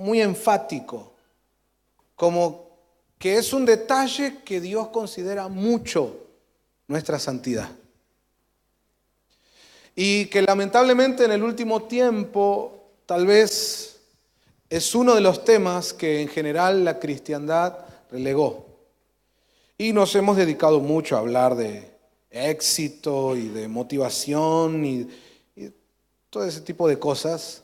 muy enfático, como que es un detalle que Dios considera mucho nuestra santidad. Y que lamentablemente en el último tiempo tal vez es uno de los temas que en general la cristiandad relegó. Y nos hemos dedicado mucho a hablar de éxito y de motivación y todo ese tipo de cosas,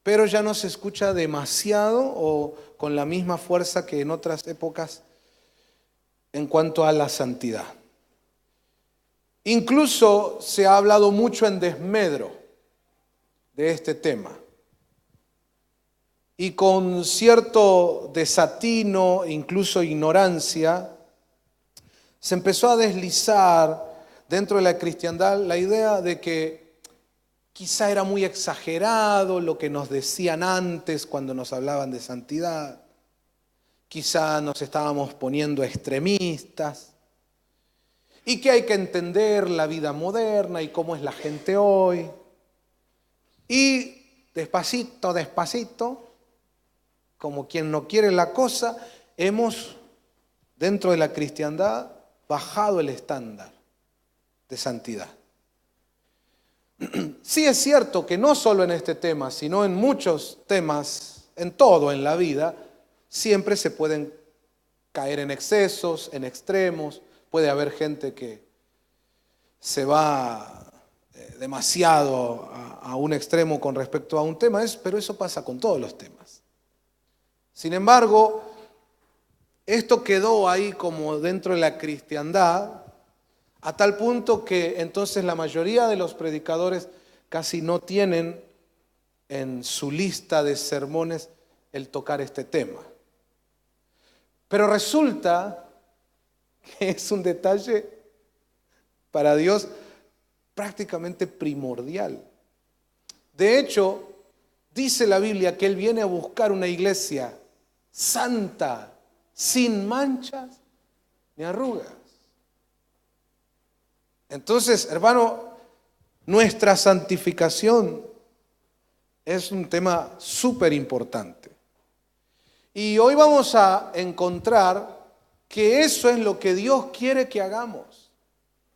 pero ya no se escucha demasiado o con la misma fuerza que en otras épocas en cuanto a la santidad. Incluso se ha hablado mucho en desmedro de este tema. Y con cierto desatino, incluso ignorancia, se empezó a deslizar dentro de la cristiandad la idea de que quizá era muy exagerado lo que nos decían antes cuando nos hablaban de santidad. Quizá nos estábamos poniendo extremistas. Y que hay que entender la vida moderna y cómo es la gente hoy. Y despacito, despacito, como quien no quiere la cosa, hemos, dentro de la cristiandad, bajado el estándar de santidad. Sí es cierto que no solo en este tema, sino en muchos temas, en todo en la vida, siempre se pueden caer en excesos, en extremos. Puede haber gente que se va demasiado a un extremo con respecto a un tema, pero eso pasa con todos los temas. Sin embargo, esto quedó ahí como dentro de la cristiandad, a tal punto que entonces la mayoría de los predicadores casi no tienen en su lista de sermones el tocar este tema. Pero resulta que es un detalle para Dios prácticamente primordial. De hecho, dice la Biblia que Él viene a buscar una iglesia santa, sin manchas ni arrugas. Entonces, hermano, nuestra santificación es un tema súper importante. Y hoy vamos a encontrar que eso es lo que Dios quiere que hagamos,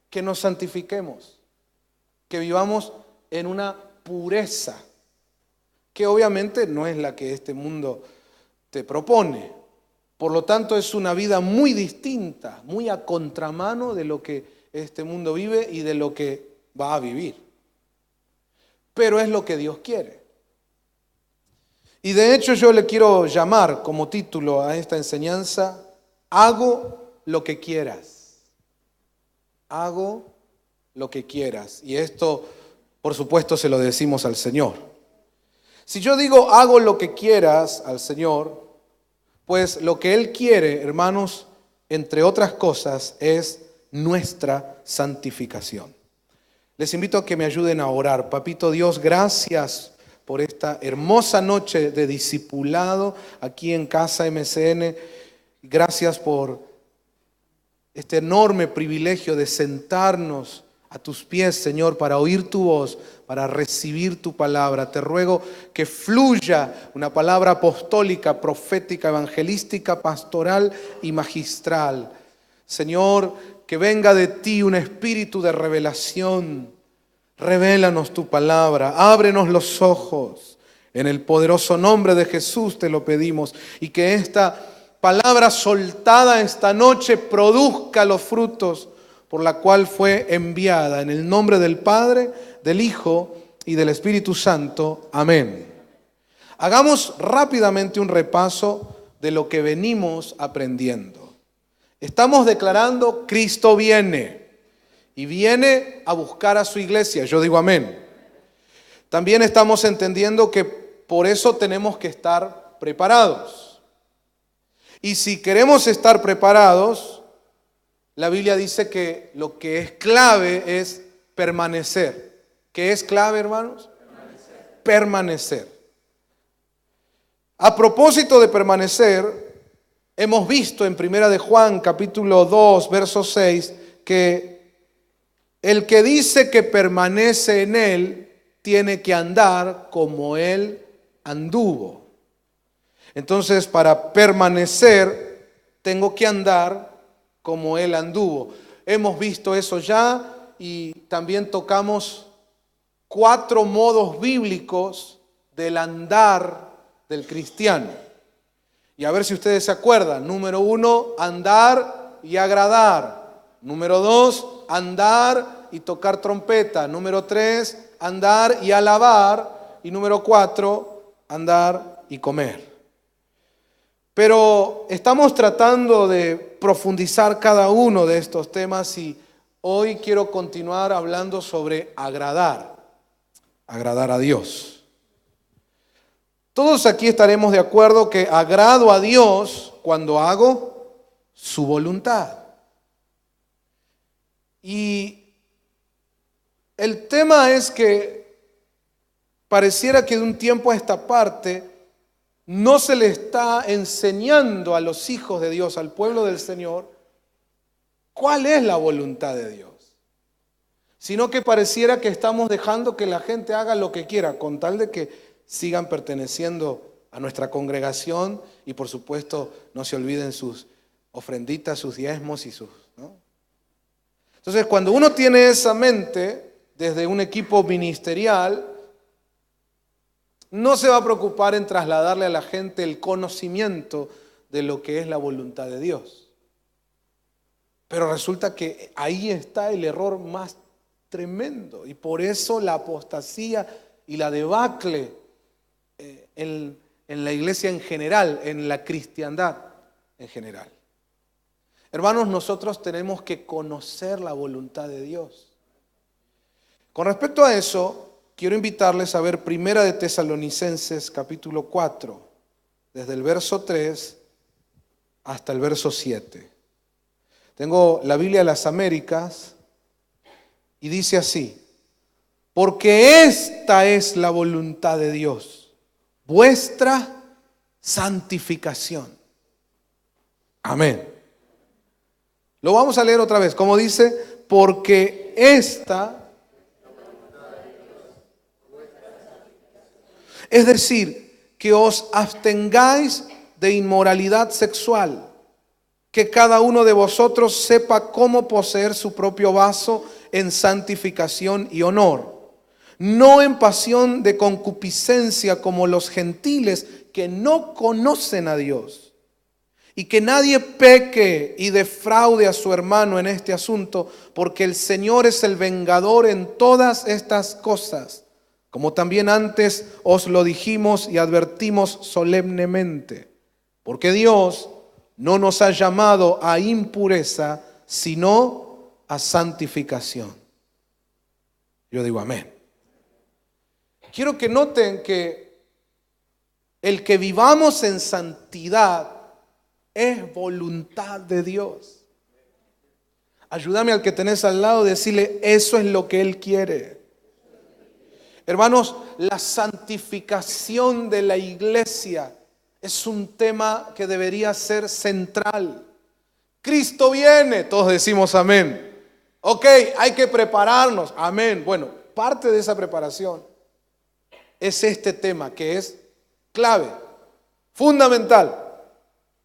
que nos santifiquemos, que vivamos en una pureza, que obviamente no es la que este mundo te propone. Por lo tanto, es una vida muy distinta, muy a contramano de lo que este mundo vive y de lo que va a vivir. Pero es lo que Dios quiere. Y de hecho yo le quiero llamar como título a esta enseñanza: hago lo que quieras. Hago lo que quieras. Y esto, por supuesto, se lo decimos al Señor. Si yo digo hago lo que quieras al Señor, pues lo que Él quiere, hermanos, entre otras cosas, es nuestra santificación. Les invito a que me ayuden a orar. Papito Dios, gracias por esta hermosa noche de discipulado aquí en Casa MCN. Gracias por este enorme privilegio de sentarnos a tus pies, Señor, para oír tu voz, para recibir tu palabra. Te ruego que fluya una palabra apostólica, profética, evangelística, pastoral y magistral. Señor, que venga de ti un espíritu de revelación. Revélanos tu palabra, ábrenos los ojos. En el poderoso nombre de Jesús te lo pedimos. Y que esta palabra soltada esta noche produzca los frutos por la cual fue enviada. En el nombre del Padre, del Hijo y del Espíritu Santo. Amén. Hagamos rápidamente un repaso de lo que venimos aprendiendo. Estamos declarando: Cristo viene. Y viene a buscar a su iglesia. Yo digo amén. También estamos entendiendo que por eso tenemos que estar preparados. Y si queremos estar preparados, la Biblia dice que lo que es clave es permanecer. ¿Qué es clave, hermanos? Permanecer. A propósito de permanecer, hemos visto en 1 de Juan, capítulo 2, verso 6, que el que dice que permanece en Él tiene que andar como Él anduvo. Entonces, para permanecer, tengo que andar como Él anduvo. Hemos visto eso ya y también tocamos 4 modos bíblicos del andar del cristiano. Y a ver si ustedes se acuerdan. Número 1, andar y agradar. Número 2, andar y tocar trompeta. Número 3, andar y alabar. Y número 4, andar y comer. Pero estamos tratando de profundizar cada uno de estos temas y hoy quiero continuar hablando sobre agradar a Dios. Todos aquí estaremos de acuerdo que agrado a Dios cuando hago su voluntad. Y el tema es que pareciera que de un tiempo a esta parte no se le está enseñando a los hijos de Dios, al pueblo del Señor, cuál es la voluntad de Dios. Sino que pareciera que estamos dejando que la gente haga lo que quiera, con tal de que sigan perteneciendo a nuestra congregación y por supuesto no se olviden sus ofrenditas, sus diezmos y sus, ¿no? Entonces, cuando uno tiene esa mente desde un equipo ministerial, no se va a preocupar en trasladarle a la gente el conocimiento de lo que es la voluntad de Dios. Pero resulta que ahí está el error más tremendo y por eso la apostasía y la debacle en la iglesia en general, en la cristiandad en general. Hermanos, nosotros tenemos que conocer la voluntad de Dios. Con respecto a eso, quiero invitarles a ver Primera de Tesalonicenses capítulo 4, desde el verso 3 hasta el verso 7. Tengo la Biblia de las Américas y dice así: porque esta es la voluntad de Dios, vuestra santificación. Amén. Lo vamos a leer otra vez, como dice, porque esta, es decir, que os abstengáis de inmoralidad sexual, que cada uno de vosotros sepa cómo poseer su propio vaso en santificación y honor, no en pasión de concupiscencia como los gentiles que no conocen a Dios. Y que nadie peque y defraude a su hermano en este asunto, porque el Señor es el vengador en todas estas cosas, como también antes os lo dijimos y advertimos solemnemente, porque Dios no nos ha llamado a impureza, sino a santificación. Yo digo amén. Quiero que noten que el que vivamos en santidad es voluntad de Dios. Ayúdame al que tenés al lado a decirle, eso es lo que Él quiere. Hermanos, la santificación de la iglesia es un tema que debería ser central. Cristo viene, todos decimos amén. Ok, hay que prepararnos, amén. Bueno, parte de esa preparación es este tema que es clave, fundamental.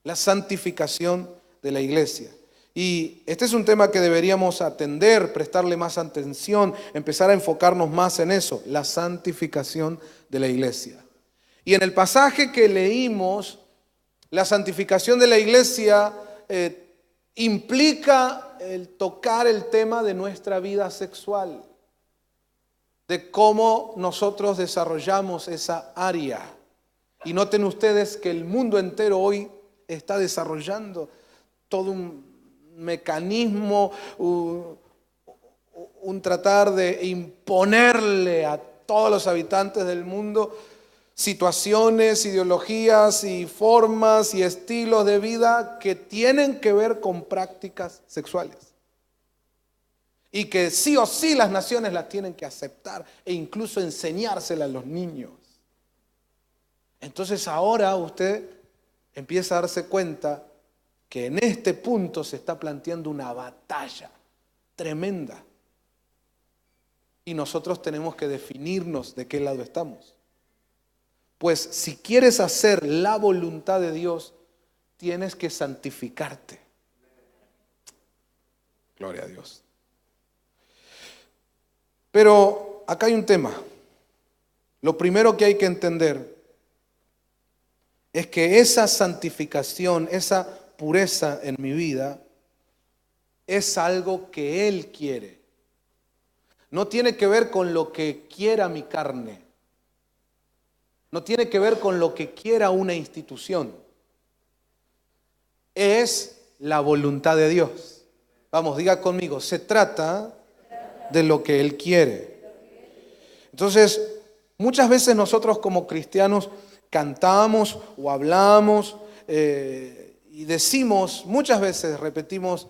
La santificación de la iglesia. Y este es un tema que deberíamos atender, prestarle más atención, empezar a enfocarnos más en eso, la santificación de la iglesia. Y en el pasaje que leímos, la santificación de la iglesia implica el tocar el tema de nuestra vida sexual, de cómo nosotros desarrollamos esa área. Y noten ustedes que el mundo entero hoy está desarrollando todo un mecanismo, un tratar de imponerle a todos los habitantes del mundo situaciones, ideologías y formas y estilos de vida que tienen que ver con prácticas sexuales. Y que sí o sí las naciones las tienen que aceptar e incluso enseñárselas a los niños. Entonces ahora usted empieza a darse cuenta que en este punto se está planteando una batalla tremenda. Y nosotros tenemos que definirnos de qué lado estamos. Pues si quieres hacer la voluntad de Dios, tienes que santificarte. Gloria a Dios. Pero acá hay un tema. Lo primero que hay que entender es que esa santificación, esa pureza en mi vida, es algo que Él quiere. No tiene que ver con lo que quiera mi carne. No tiene que ver con lo que quiera una institución. Es la voluntad de Dios. Vamos, diga conmigo, se trata de lo que Él quiere. Entonces, muchas veces nosotros como cristianos cantamos o hablamos y decimos, muchas veces repetimos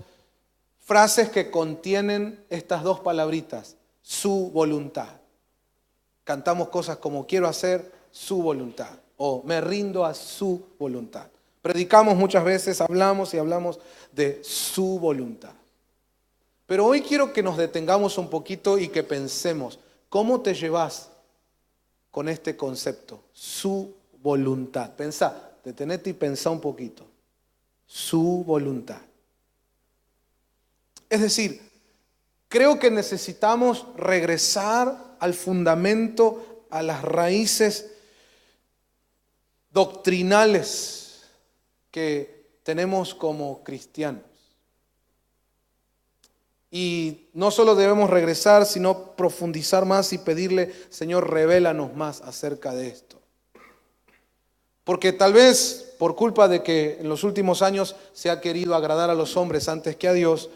frases que contienen estas dos palabritas, su voluntad. Cantamos cosas como quiero hacer su voluntad o me rindo a su voluntad. Predicamos muchas veces, hablamos y hablamos de su voluntad. Pero hoy quiero que nos detengamos un poquito y que pensemos, ¿cómo te llevas con este concepto? Su voluntad. Pensá, detenete y pensá un poquito. Su voluntad. Es decir, creo que necesitamos regresar al fundamento, a las raíces doctrinales que tenemos como cristianos. Y no solo debemos regresar, sino profundizar más y pedirle, Señor, revélanos más acerca de esto. Porque tal vez por culpa de que en los últimos años se ha querido agradar a los hombres antes que a Dios,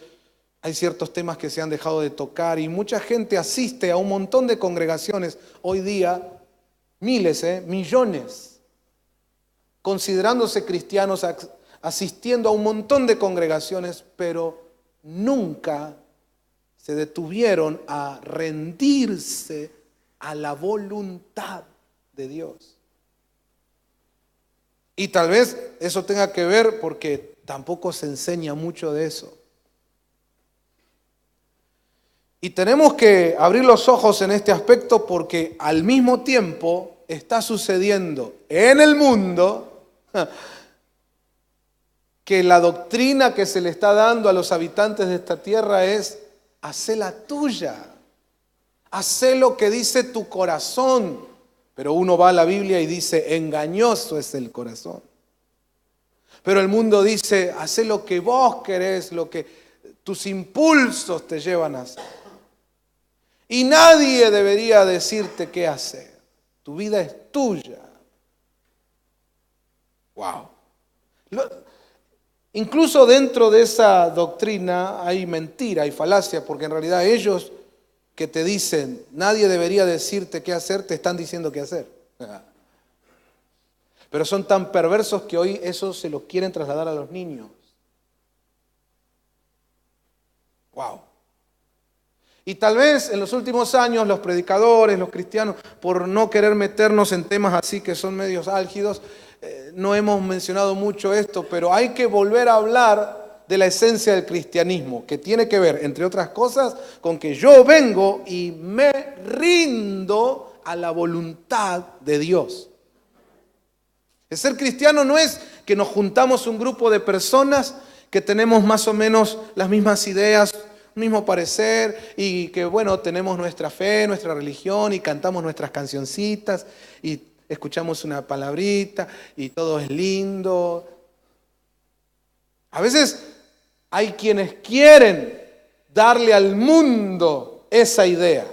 hay ciertos temas que se han dejado de tocar y mucha gente asiste a un montón de congregaciones hoy día, miles, millones, considerándose cristianos, asistiendo a un montón de congregaciones, pero nunca se detuvieron a rendirse a la voluntad de Dios. Y tal vez eso tenga que ver porque tampoco se enseña mucho de eso. Y tenemos que abrir los ojos en este aspecto porque al mismo tiempo está sucediendo en el mundo que la doctrina que se le está dando a los habitantes de esta tierra es: hacé la tuya, hacé lo que dice tu corazón. Pero uno va a la Biblia y dice, engañoso es el corazón. Pero el mundo dice, hacé lo que vos querés, lo que tus impulsos te llevan a hacer. Y nadie debería decirte qué hacer. Tu vida es tuya. Wow. Incluso dentro de esa doctrina hay mentira, hay falacia, porque en realidad ellos que te dicen, nadie debería decirte qué hacer, te están diciendo qué hacer. Pero son tan perversos que hoy eso se lo quieren trasladar a los niños. Wow. Y tal vez en los últimos años los predicadores, los cristianos, por no querer meternos en temas así que son medios álgidos, no hemos mencionado mucho esto, pero hay que volver a hablar de la esencia del cristianismo, que tiene que ver, entre otras cosas, con que yo vengo y me rindo a la voluntad de Dios. El ser cristiano no es que nos juntamos un grupo de personas que tenemos más o menos las mismas ideas, mismo parecer y que bueno, tenemos nuestra fe, nuestra religión y cantamos nuestras cancioncitas y escuchamos una palabrita y todo es lindo. A veces hay quienes quieren darle al mundo esa idea.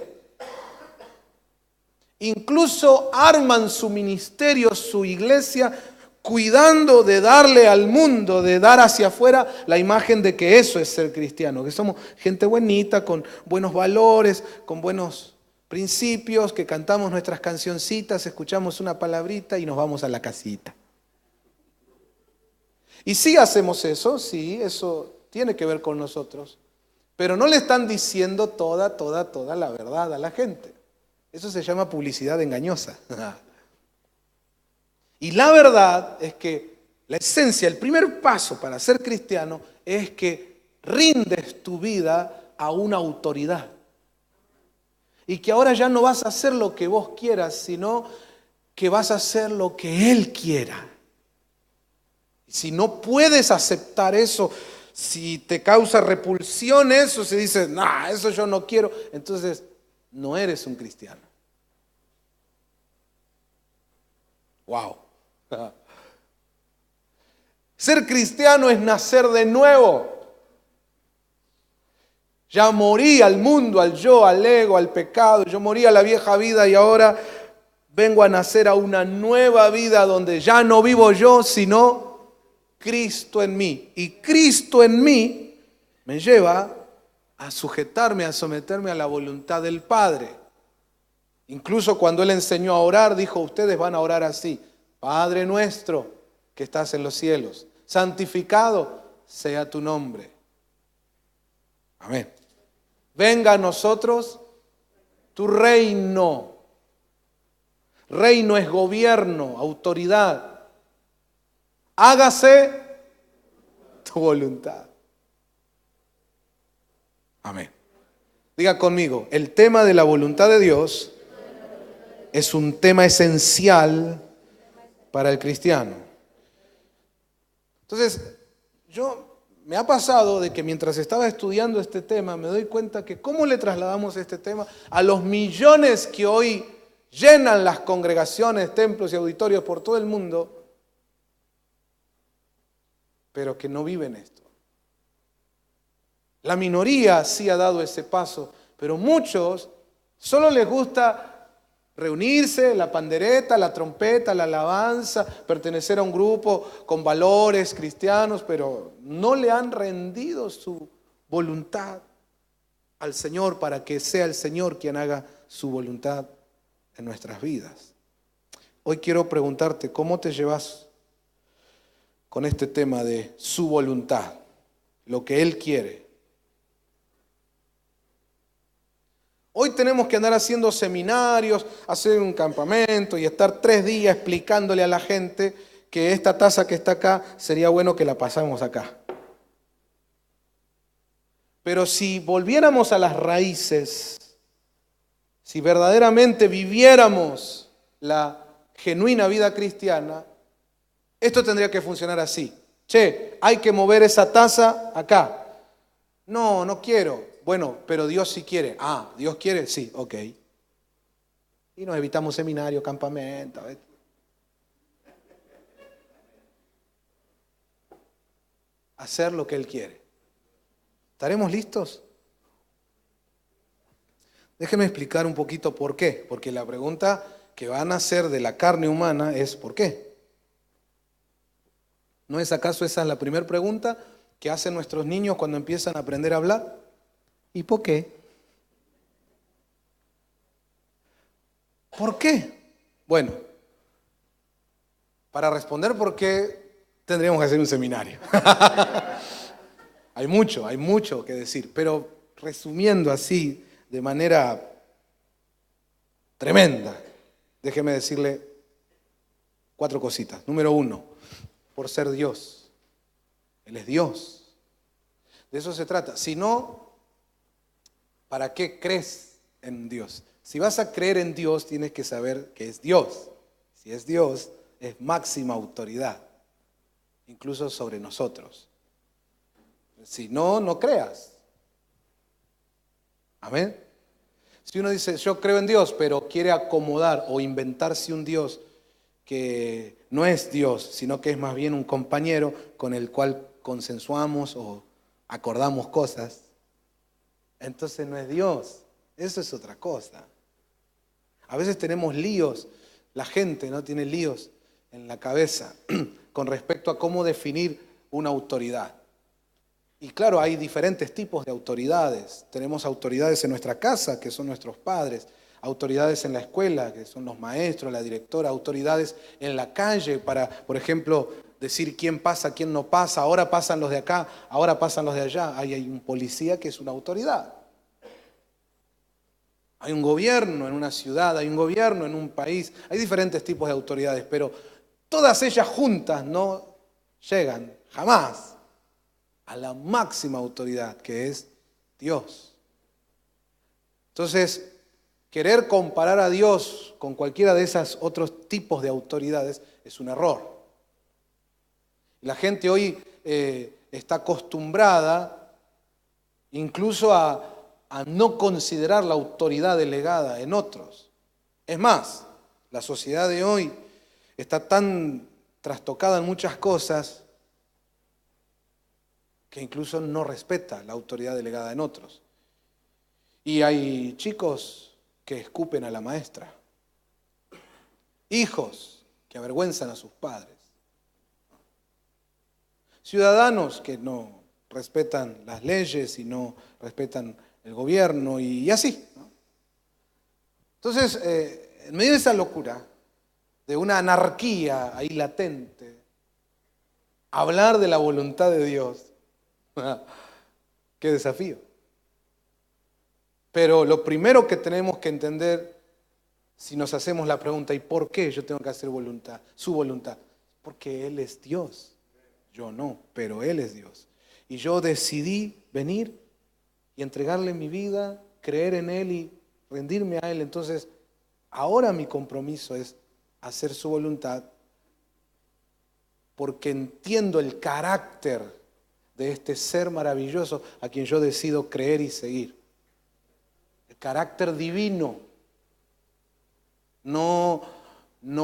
Incluso arman su ministerio, su iglesia, cuidando de darle al mundo, de dar hacia afuera la imagen de que eso es ser cristiano, que somos gente buenita, con buenos valores, con buenos principios, que cantamos nuestras cancioncitas, escuchamos una palabrita y nos vamos a la casita. Y sí hacemos eso, sí, eso tiene que ver con nosotros, pero no le están diciendo toda la verdad a la gente. Eso se llama publicidad engañosa. Y la verdad es que la esencia, el primer paso para ser cristiano es que rindes tu vida a una autoridad. Y que ahora ya no vas a hacer lo que vos quieras, sino que vas a hacer lo que Él quiera. Si no puedes aceptar eso, si te causa repulsión eso, si dices, no, eso yo no quiero, entonces no eres un cristiano. Wow. Ser cristiano es nacer de nuevo. Ya morí al mundo, al yo, al ego, al pecado. Yo morí a la vieja vida y ahora vengo a nacer a una nueva vida donde ya no vivo yo, sino Cristo en mí. Y Cristo en mí me lleva a sujetarme, a someterme a la voluntad del Padre. Incluso cuando Él enseñó a orar, dijo, ustedes van a orar así. Padre nuestro que estás en los cielos, santificado sea tu nombre. Amén. Venga a nosotros tu reino. Reino es gobierno, autoridad. Hágase tu voluntad. Amén. Diga conmigo, el tema de la voluntad de Dios es un tema esencial para el cristiano. Entonces, me ha pasado de que mientras estaba estudiando este tema, me doy cuenta que cómo le trasladamos este tema a los millones que hoy llenan las congregaciones, templos y auditorios por todo el mundo, pero que no viven esto. La minoría sí ha dado ese paso, pero muchos solo les gusta reunirse, la pandereta, la trompeta, la alabanza, pertenecer a un grupo con valores cristianos, pero no le han rendido su voluntad al Señor para que sea el Señor quien haga su voluntad en nuestras vidas. Hoy quiero preguntarte, ¿cómo te llevas con este tema de su voluntad, lo que Él quiere? Hoy tenemos que andar haciendo seminarios, hacer un campamento y estar 3 días explicándole a la gente que esta taza que está acá sería bueno que la pasamos acá. Pero si volviéramos a las raíces, si verdaderamente viviéramos la genuina vida cristiana, esto tendría que funcionar así. Che, hay que mover esa taza acá. No, no quiero. Bueno, pero Dios sí quiere. Ah, ¿Dios quiere? Sí, ok. Y nos evitamos seminario, campamento. Hacer lo que Él quiere. ¿Estaremos listos? Déjeme explicar un poquito por qué. Porque la pregunta que van a hacer de la carne humana es ¿por qué? ¿No es acaso esa la primera pregunta que hacen nuestros niños cuando empiezan a aprender a hablar? ¿Y por qué? ¿Por qué? Bueno, para responder por qué tendríamos que hacer un seminario. Hay mucho que decir, pero resumiendo así de manera tremenda, déjeme decirle 4 cositas. Número 1, por ser Dios. Él es Dios. De eso se trata. Si no, ¿para qué crees en Dios? Si vas a creer en Dios, tienes que saber que es Dios. Si es Dios, es máxima autoridad, incluso sobre nosotros. Si no, no creas. Amén. Si uno dice, yo creo en Dios, pero quiere acomodar o inventarse un Dios que no es Dios, sino que es más bien un compañero con el cual consensuamos o acordamos cosas, entonces no es Dios, eso es otra cosa. A veces tenemos líos, la gente no tiene líos en la cabeza con respecto a cómo definir una autoridad. Y claro, hay diferentes tipos de autoridades. Tenemos autoridades en nuestra casa, que son nuestros padres, autoridades en la escuela, que son los maestros, la directora, autoridades en la calle para, por ejemplo, decir quién pasa, quién no pasa. Ahora pasan los de acá, ahora pasan los de allá. Ahí hay un policía que es una autoridad. Hay un gobierno en una ciudad, hay un gobierno en un país. Hay diferentes tipos de autoridades, pero todas ellas juntas no llegan jamás a la máxima autoridad, que es Dios. Entonces, querer comparar a Dios con cualquiera de esos otros tipos de autoridades es un error. La gente hoy está acostumbrada incluso a no considerar la autoridad delegada en otros. Es más, la sociedad de hoy está tan trastocada en muchas cosas que incluso no respeta la autoridad delegada en otros. Y hay chicos que escupen a la maestra, hijos que avergüenzan a sus padres, ciudadanos que no respetan las leyes y no respetan el gobierno y así, ¿no? Entonces, en medio de esa locura, de una anarquía ahí latente, hablar de la voluntad de Dios, qué desafío. Pero lo primero que tenemos que entender, si nos hacemos la pregunta, ¿y por qué yo tengo que hacer su voluntad? Porque Él es Dios. Yo no, pero Él es Dios. Y yo decidí venir y entregarle mi vida, creer en Él y rendirme a Él. Entonces, ahora mi compromiso es hacer su voluntad porque entiendo el carácter de este ser maravilloso a quien yo decido creer y seguir. El carácter divino. No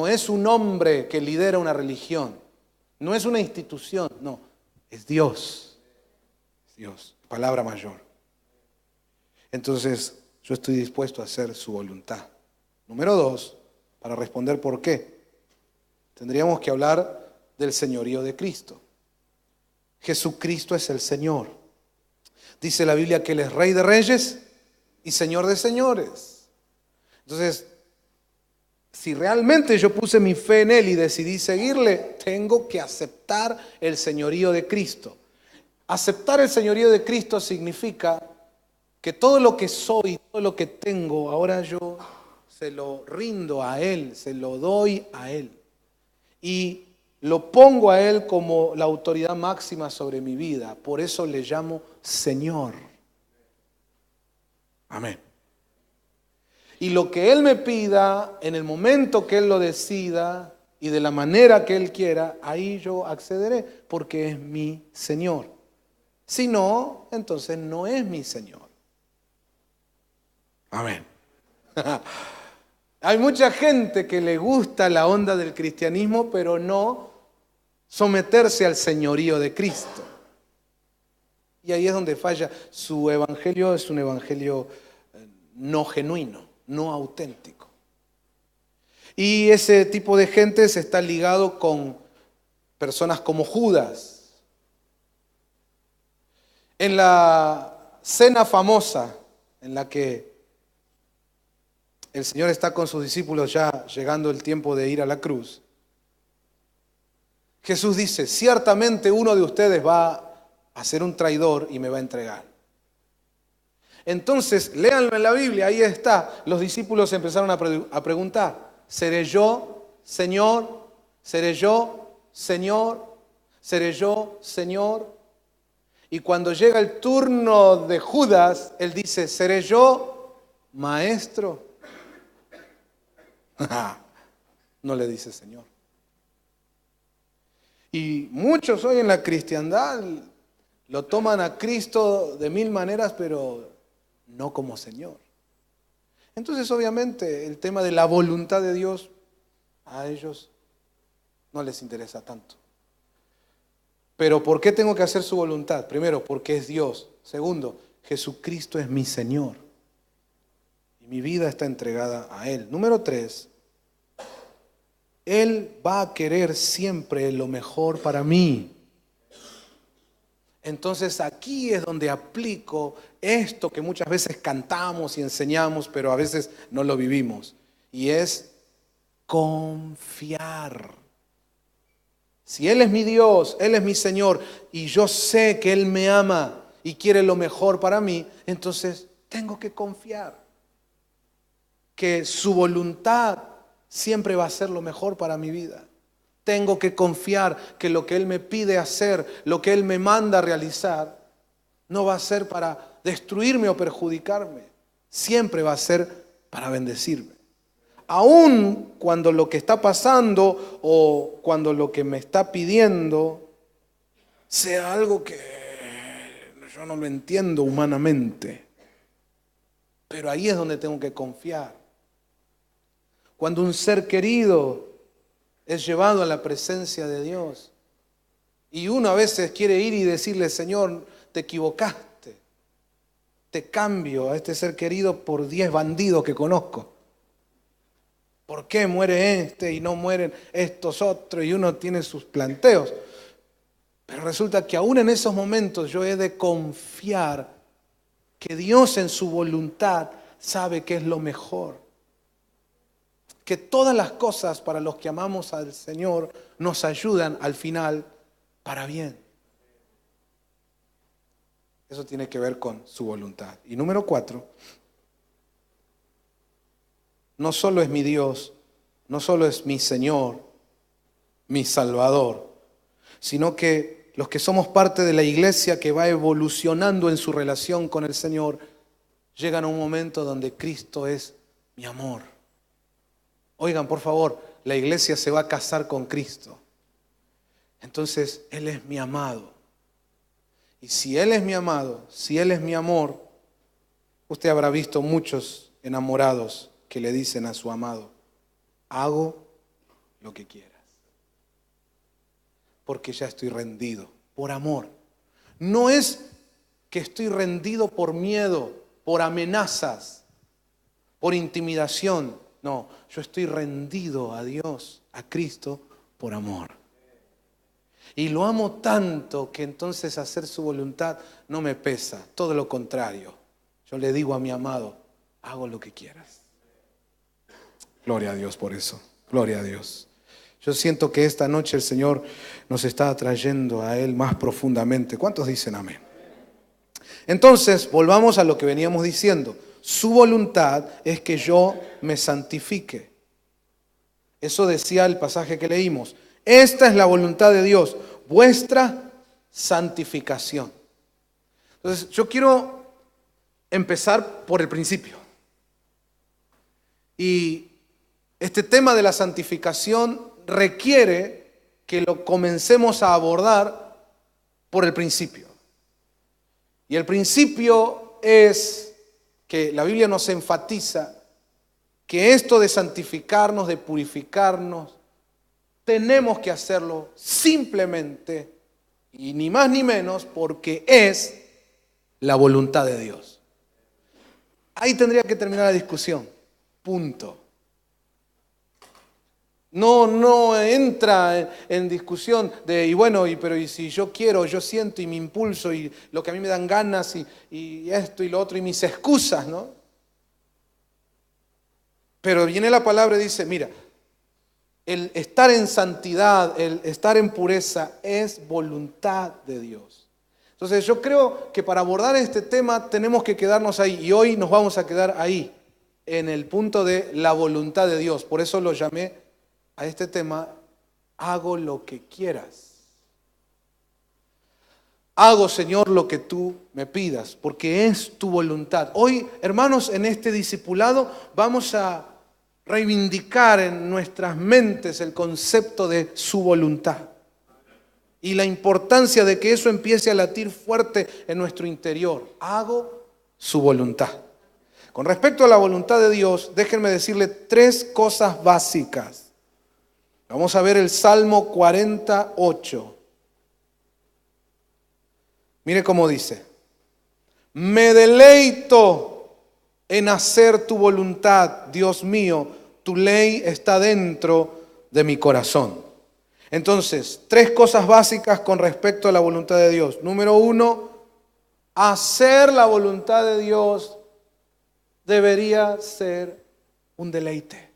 es un hombre que lidera una religión, no es una institución, no, es Dios. Es Dios, palabra mayor. Entonces, yo estoy dispuesto a hacer su voluntad. Número 2, para responder por qué, tendríamos que hablar del señorío de Cristo. Jesucristo es el Señor. Dice la Biblia que Él es Rey de Reyes y Señor de Señores. Entonces, si realmente yo puse mi fe en Él y decidí seguirle, tengo que aceptar el señorío de Cristo. Aceptar el señorío de Cristo significa que todo lo que soy, todo lo que tengo, ahora yo se lo rindo a Él, se lo doy a Él. Y lo pongo a Él como la autoridad máxima sobre mi vida. Por eso le llamo Señor. Amén. Y lo que Él me pida, en el momento que Él lo decida y de la manera que Él quiera, ahí yo accederé porque es mi Señor. Si no, entonces no es mi Señor. Amén. Hay mucha gente que le gusta la onda del cristianismo, pero no someterse al señorío de Cristo. Y ahí es donde falla. Su evangelio es un evangelio no genuino, no auténtico. Y ese tipo de gente se está ligado con personas como Judas. En la cena famosa en la que el Señor está con sus discípulos ya llegando el tiempo de ir a la cruz, Jesús dice, ciertamente uno de ustedes va a ser un traidor y me va a entregar. Entonces, léanlo en la Biblia, ahí está. Los discípulos empezaron a preguntar, ¿seré yo, Señor? ¿Seré yo, Señor? ¿Seré yo, Señor? Y cuando llega el turno de Judas, él dice, ¿seré yo, Maestro? No le dice Señor. Y muchos hoy en la cristiandad lo toman a Cristo de mil maneras, pero no como Señor. Entonces, obviamente, el tema de la voluntad de Dios a ellos no les interesa tanto. Pero ¿por qué tengo que hacer su voluntad? Primero, porque es Dios. Segundo, Jesucristo es mi Señor. Y mi vida está entregada a Él. Número 3, Él va a querer siempre lo mejor para mí. Entonces aquí es donde aplico esto que muchas veces cantamos y enseñamos, pero a veces no lo vivimos. Y es confiar. Si Él es mi Dios, Él es mi Señor, y yo sé que Él me ama y quiere lo mejor para mí, entonces tengo que confiar que su voluntad siempre va a ser lo mejor para mi vida. Tengo que confiar que lo que Él me pide hacer, lo que Él me manda a realizar, no va a ser para destruirme o perjudicarme. Siempre va a ser para bendecirme. Aún cuando lo que está pasando o cuando lo que me está pidiendo sea algo que yo no lo entiendo humanamente. Pero ahí es donde tengo que confiar. Cuando un ser querido es llevado a la presencia de Dios y uno a veces quiere ir y decirle: Señor, te equivocaste, te cambio a este ser querido por 10 bandidos que conozco. ¿Por qué muere este y no mueren estos otros? Y uno tiene sus planteos. Pero resulta que aún en esos momentos yo he de confiar que Dios en su voluntad sabe qué es lo mejor. Que todas las cosas para los que amamos al Señor nos ayudan al final para bien. Eso tiene que ver con su voluntad. Y número 4, no solo es mi Dios, no solo es mi Señor, mi Salvador, sino que los que somos parte de la iglesia que va evolucionando en su relación con el Señor, llegan a un momento donde Cristo es mi amor. Oigan, por favor, la iglesia se va a casar con Cristo. Entonces, Él es mi amado. Y si Él es mi amado, si Él es mi amor, usted habrá visto muchos enamorados que le dicen a su amado: hago lo que quieras. Porque ya estoy rendido, por amor. No es que estoy rendido por miedo, por amenazas, por intimidación. No, yo estoy rendido a Dios, a Cristo, por amor. Y lo amo tanto que entonces hacer su voluntad no me pesa, todo lo contrario. Yo le digo a mi amado: hago lo que quieras. Gloria a Dios por eso, gloria a Dios. Yo siento que esta noche el Señor nos está atrayendo a Él más profundamente. ¿Cuántos dicen amén? Entonces, volvamos a lo que veníamos diciendo. Su voluntad es que yo me santifique. Eso decía el pasaje que leímos. Esta es la voluntad de Dios, vuestra santificación. Entonces, yo quiero empezar por el principio. Y este tema de la santificación requiere que lo comencemos a abordar por el principio. Y el principio es que la Biblia nos enfatiza que esto de santificarnos, de purificarnos, tenemos que hacerlo simplemente y ni más ni menos porque es la voluntad de Dios. Ahí tendría que terminar la discusión. Punto. No entra en discusión de, pero si yo quiero, yo siento y me impulso y lo que a mí me dan ganas y esto y lo otro y mis excusas, ¿no? Pero viene la palabra y dice, mira, el estar en santidad, el estar en pureza es voluntad de Dios. Entonces yo creo que para abordar este tema tenemos que quedarnos ahí y hoy nos vamos a quedar ahí, en el punto de la voluntad de Dios. Por eso lo llamé a este tema, hago lo que quieras. Hago, Señor, lo que tú me pidas, porque es tu voluntad. Hoy, hermanos, en este discipulado vamos a reivindicar en nuestras mentes el concepto de su voluntad y la importancia de que eso empiece a latir fuerte en nuestro interior. Hago su voluntad. Con respecto a la voluntad de Dios, déjenme decirle 3 cosas básicas. Vamos a ver el Salmo 48. Mire cómo dice: me deleito en hacer tu voluntad, Dios mío, tu ley está dentro de mi corazón. Entonces, 3 cosas básicas con respecto a la voluntad de Dios. Número 1, hacer la voluntad de Dios debería ser un deleite.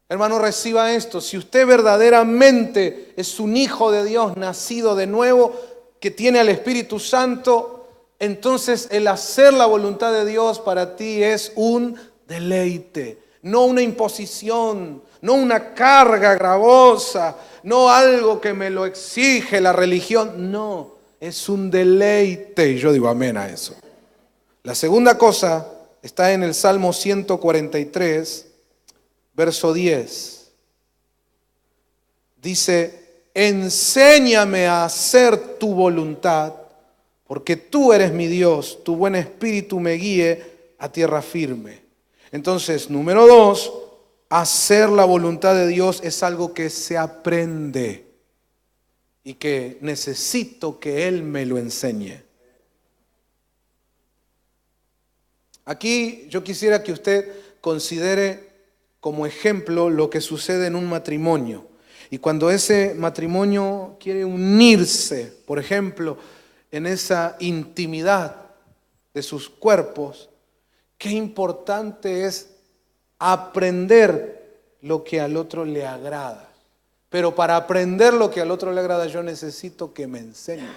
Hermano, reciba esto. Si usted verdaderamente es un hijo de Dios, nacido de nuevo, que tiene al Espíritu Santo, entonces el hacer la voluntad de Dios para ti es un deleite, no una imposición, no una carga gravosa, no algo que me lo exige la religión. No, es un deleite. Y yo digo amén a eso. La segunda cosa está en el Salmo 143, verso 10. Dice, enséñame a hacer tu voluntad, porque tú eres mi Dios, tu buen espíritu me guíe a tierra firme. Entonces, número 2, hacer la voluntad de Dios es algo que se aprende y que necesito que Él me lo enseñe. Aquí yo quisiera que usted considere como ejemplo lo que sucede en un matrimonio. Y cuando ese matrimonio quiere unirse, por ejemplo, en esa intimidad de sus cuerpos, qué importante es aprender lo que al otro le agrada. Pero para aprender lo que al otro le agrada, yo necesito que me enseñe.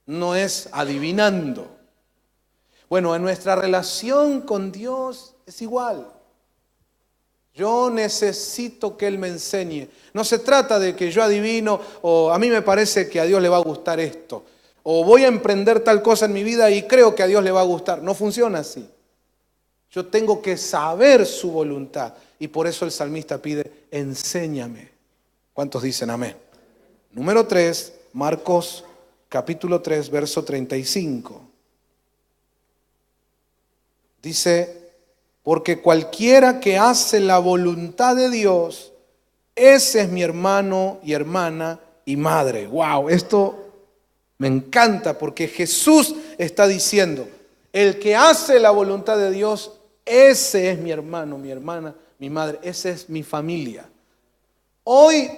No es adivinando. Bueno, en nuestra relación con Dios es igual. Yo necesito que Él me enseñe. No se trata de que yo adivino o a mí me parece que a Dios le va a gustar esto. O voy a emprender tal cosa en mi vida y creo que a Dios le va a gustar. No funciona así. Yo tengo que saber su voluntad. Y por eso el salmista pide, enséñame. ¿Cuántos dicen amén? Número 3, Marcos capítulo 3, verso 35. Dice, porque cualquiera que hace la voluntad de Dios, ese es mi hermano y hermana y madre. Wow, esto me encanta porque Jesús está diciendo, el que hace la voluntad de Dios, ese es mi hermano, mi hermana, mi madre, esa es mi familia. Hoy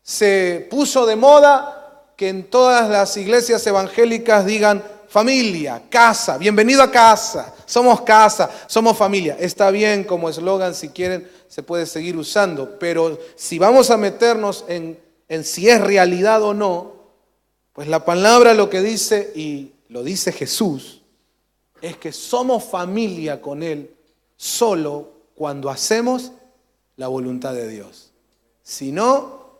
se puso de moda que en todas las iglesias evangélicas digan familia, casa, bienvenido a casa, somos familia. Está bien como eslogan, si quieren se puede seguir usando, pero si vamos a meternos en si es realidad o no, pues la palabra lo que dice, y lo dice Jesús, es que somos familia con Él solo cuando hacemos la voluntad de Dios. Si no,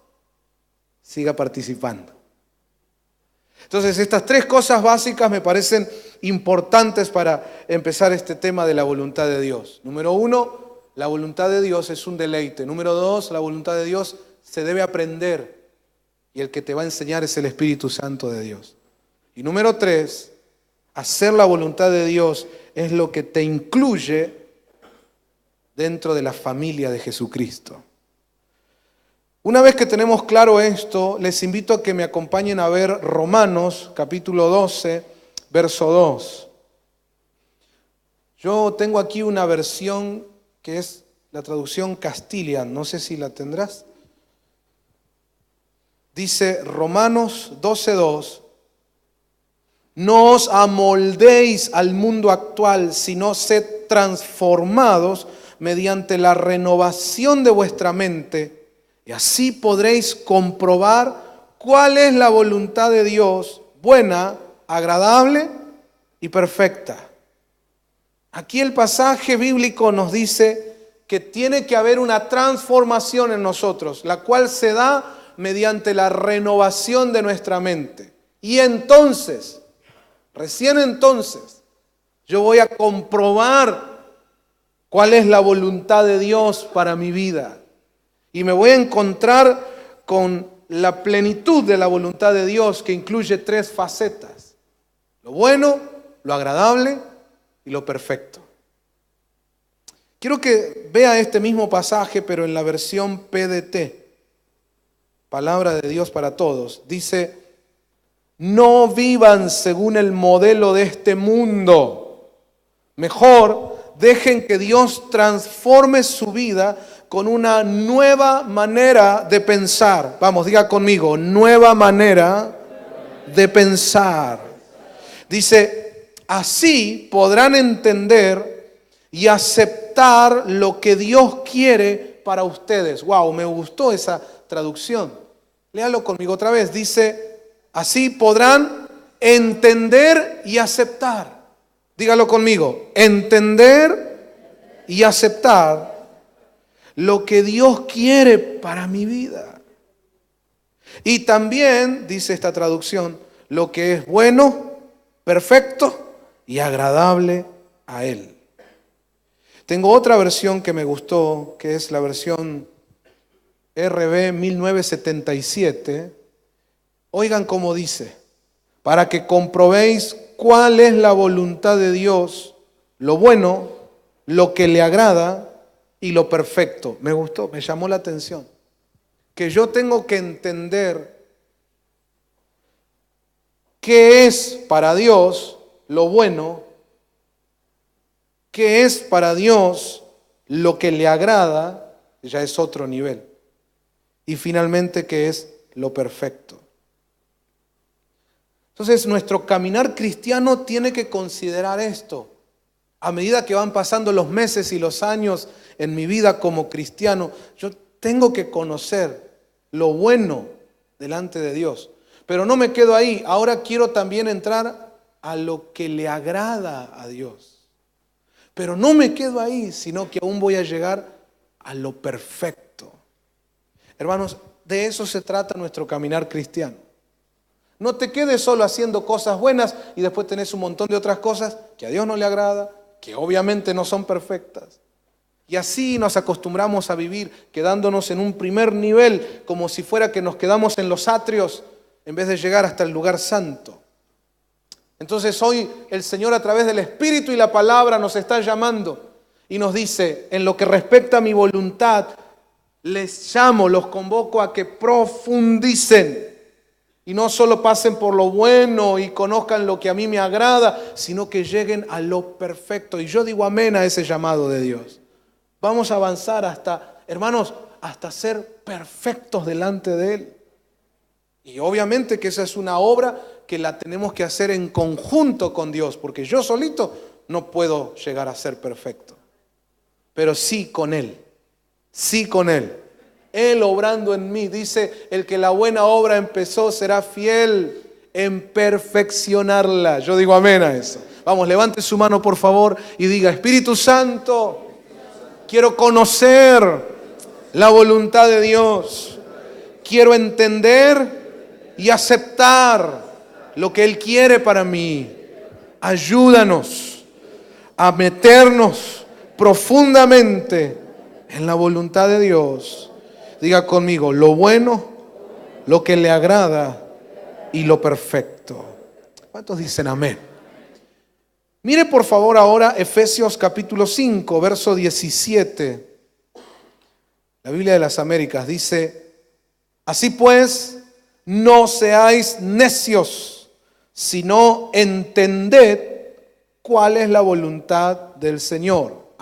siga participando. Entonces, estas 3 cosas básicas me parecen importantes para empezar este tema de la voluntad de Dios. Número 1, la voluntad de Dios es un deleite. Número 2, la voluntad de Dios se debe aprender y el que te va a enseñar es el Espíritu Santo de Dios. Y número 3, hacer la voluntad de Dios es lo que te incluye dentro de la familia de Jesucristo. Una vez que tenemos claro esto, les invito a que me acompañen a ver Romanos capítulo 12, verso 2. Yo tengo aquí una versión que es la traducción Castilian, no sé si la tendrás. Dice Romanos 12:2, no os amoldéis al mundo actual, sino sed transformados mediante la renovación de vuestra mente, y así podréis comprobar cuál es la voluntad de Dios, buena, agradable y perfecta. Aquí el pasaje bíblico nos dice que tiene que haber una transformación en nosotros, la cual se da mediante la renovación de nuestra mente. Y entonces, recién entonces, yo voy a comprobar cuál es la voluntad de Dios para mi vida. Y me voy a encontrar con la plenitud de la voluntad de Dios, que incluye 3 facetas: lo bueno, lo agradable y lo perfecto. Quiero que vea este mismo pasaje, pero en la versión PDT, Palabra de Dios para Todos. Dice, no vivan según el modelo de este mundo. Mejor dejen que Dios transforme su vida con una nueva manera de pensar. Vamos, diga conmigo, nueva manera de pensar. Dice, así podrán entender y aceptar lo que Dios quiere para ustedes. Wow, me gustó esa traducción. Léalo conmigo otra vez. Dice, así podrán entender y aceptar. Dígalo conmigo, entender y aceptar lo que Dios quiere para mi vida. Y también, dice esta traducción, lo que es bueno, perfecto y agradable a Él. Tengo otra versión que me gustó, que es la versión RB 1977. Oigan cómo dice: para que comprobéis cuál es la voluntad de Dios, lo bueno, lo que le agrada y lo perfecto. Me gustó, me llamó la atención. Que yo tengo que entender qué es para Dios lo bueno, qué es para Dios lo que le agrada, ya es otro nivel. Y finalmente, qué es lo perfecto. Entonces, nuestro caminar cristiano tiene que considerar esto. A medida que van pasando los meses y los años en mi vida como cristiano, yo tengo que conocer lo bueno delante de Dios. Pero no me quedo ahí. Ahora quiero también entrar a lo que le agrada a Dios. Pero no me quedo ahí, sino que aún voy a llegar a lo perfecto. Hermanos, de eso se trata nuestro caminar cristiano. No te quedes solo haciendo cosas buenas y después tenés un montón de otras cosas que a Dios no le agrada, que obviamente no son perfectas. Y así nos acostumbramos a vivir, quedándonos en un primer nivel, como si fuera que nos quedamos en los atrios en vez de llegar hasta el lugar santo. Entonces hoy el Señor, a través del Espíritu y la palabra, nos está llamando y nos dice: en lo que respecta a mi voluntad, les llamo, los convoco a que profundicen y no solo pasen por lo bueno y conozcan lo que a mí me agrada, sino que lleguen a lo perfecto. Y yo digo amén a ese llamado de Dios. Vamos a avanzar hasta, hermanos, hasta ser perfectos delante de Él. Y obviamente que esa es una obra que la tenemos que hacer en conjunto con Dios, porque yo solito no puedo llegar a ser perfecto. Pero sí con Él, sí con Él. Él obrando en mí, dice: el que la buena obra empezó será fiel en perfeccionarla. Yo digo amén a eso. Vamos, levante su mano por favor y diga: Espíritu Santo, quiero conocer la voluntad de Dios. Quiero entender y aceptar lo que Él quiere para mí. Ayúdanos a meternos profundamente en la voluntad de Dios. Diga conmigo: lo bueno, lo que le agrada y lo perfecto. ¿Cuántos dicen amén? Mire por favor ahora Efesios capítulo 5, verso 17. La Biblia de las Américas dice: así pues, no seáis necios, sino entended cuál es la voluntad del Señor.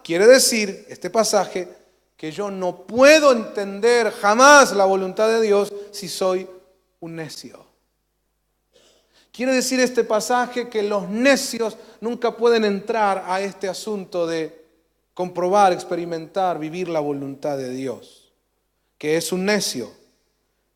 Quiere decir este pasaje que yo no puedo entender jamás la voluntad de Dios si soy un necio. Quiere decir este pasaje que los necios nunca pueden entrar a este asunto de comprobar, experimentar, vivir la voluntad de Dios. ¿Qué es un necio?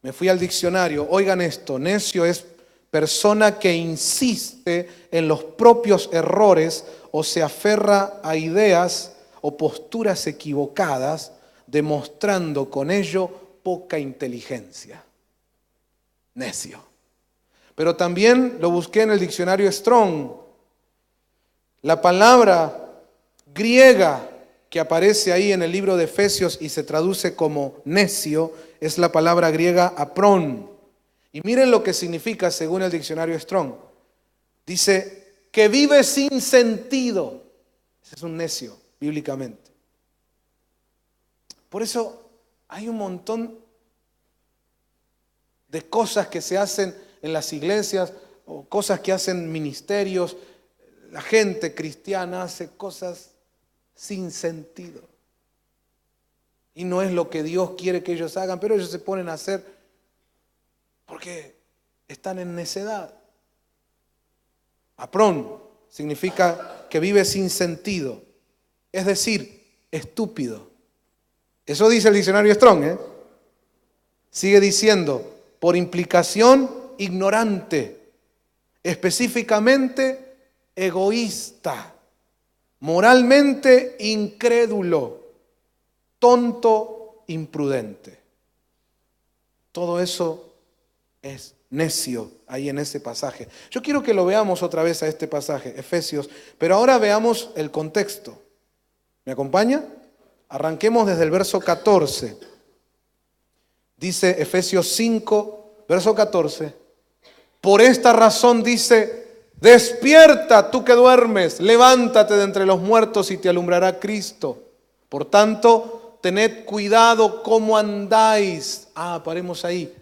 Me fui al diccionario. Oigan esto: necio es persona que insiste en los propios errores o se aferra a ideas o posturas equivocadas, demostrando con ello poca inteligencia. Necio. Pero también lo busqué en el diccionario Strong. La palabra griega que aparece ahí en el libro de Efesios y se traduce como necio es la palabra griega aprón. Y miren lo que significa según el diccionario Strong. Dice que vive sin sentido. Ese es un necio, bíblicamente. Por eso hay un montón de cosas que se hacen en las iglesias o cosas que hacen ministerios. La gente cristiana hace cosas sin sentido. Y no es lo que Dios quiere que ellos hagan, pero ellos se ponen a hacer porque están en necedad. Aprón significa que vive sin sentido, es decir, estúpido. Eso dice el diccionario Strong, Sigue diciendo, por implicación, ignorante, específicamente egoísta, moralmente incrédulo, tonto, imprudente. Todo eso es necio ahí en ese pasaje. Yo quiero que lo veamos otra vez a este pasaje, Efesios, pero ahora veamos el contexto. ¿Me acompaña? Arranquemos desde el verso 14. Dice Efesios 5, verso 14. Por esta razón dice: despierta tú que duermes, levántate de entre los muertos y te alumbrará Cristo. Por tanto, tened cuidado cómo andáis. Paremos ahí.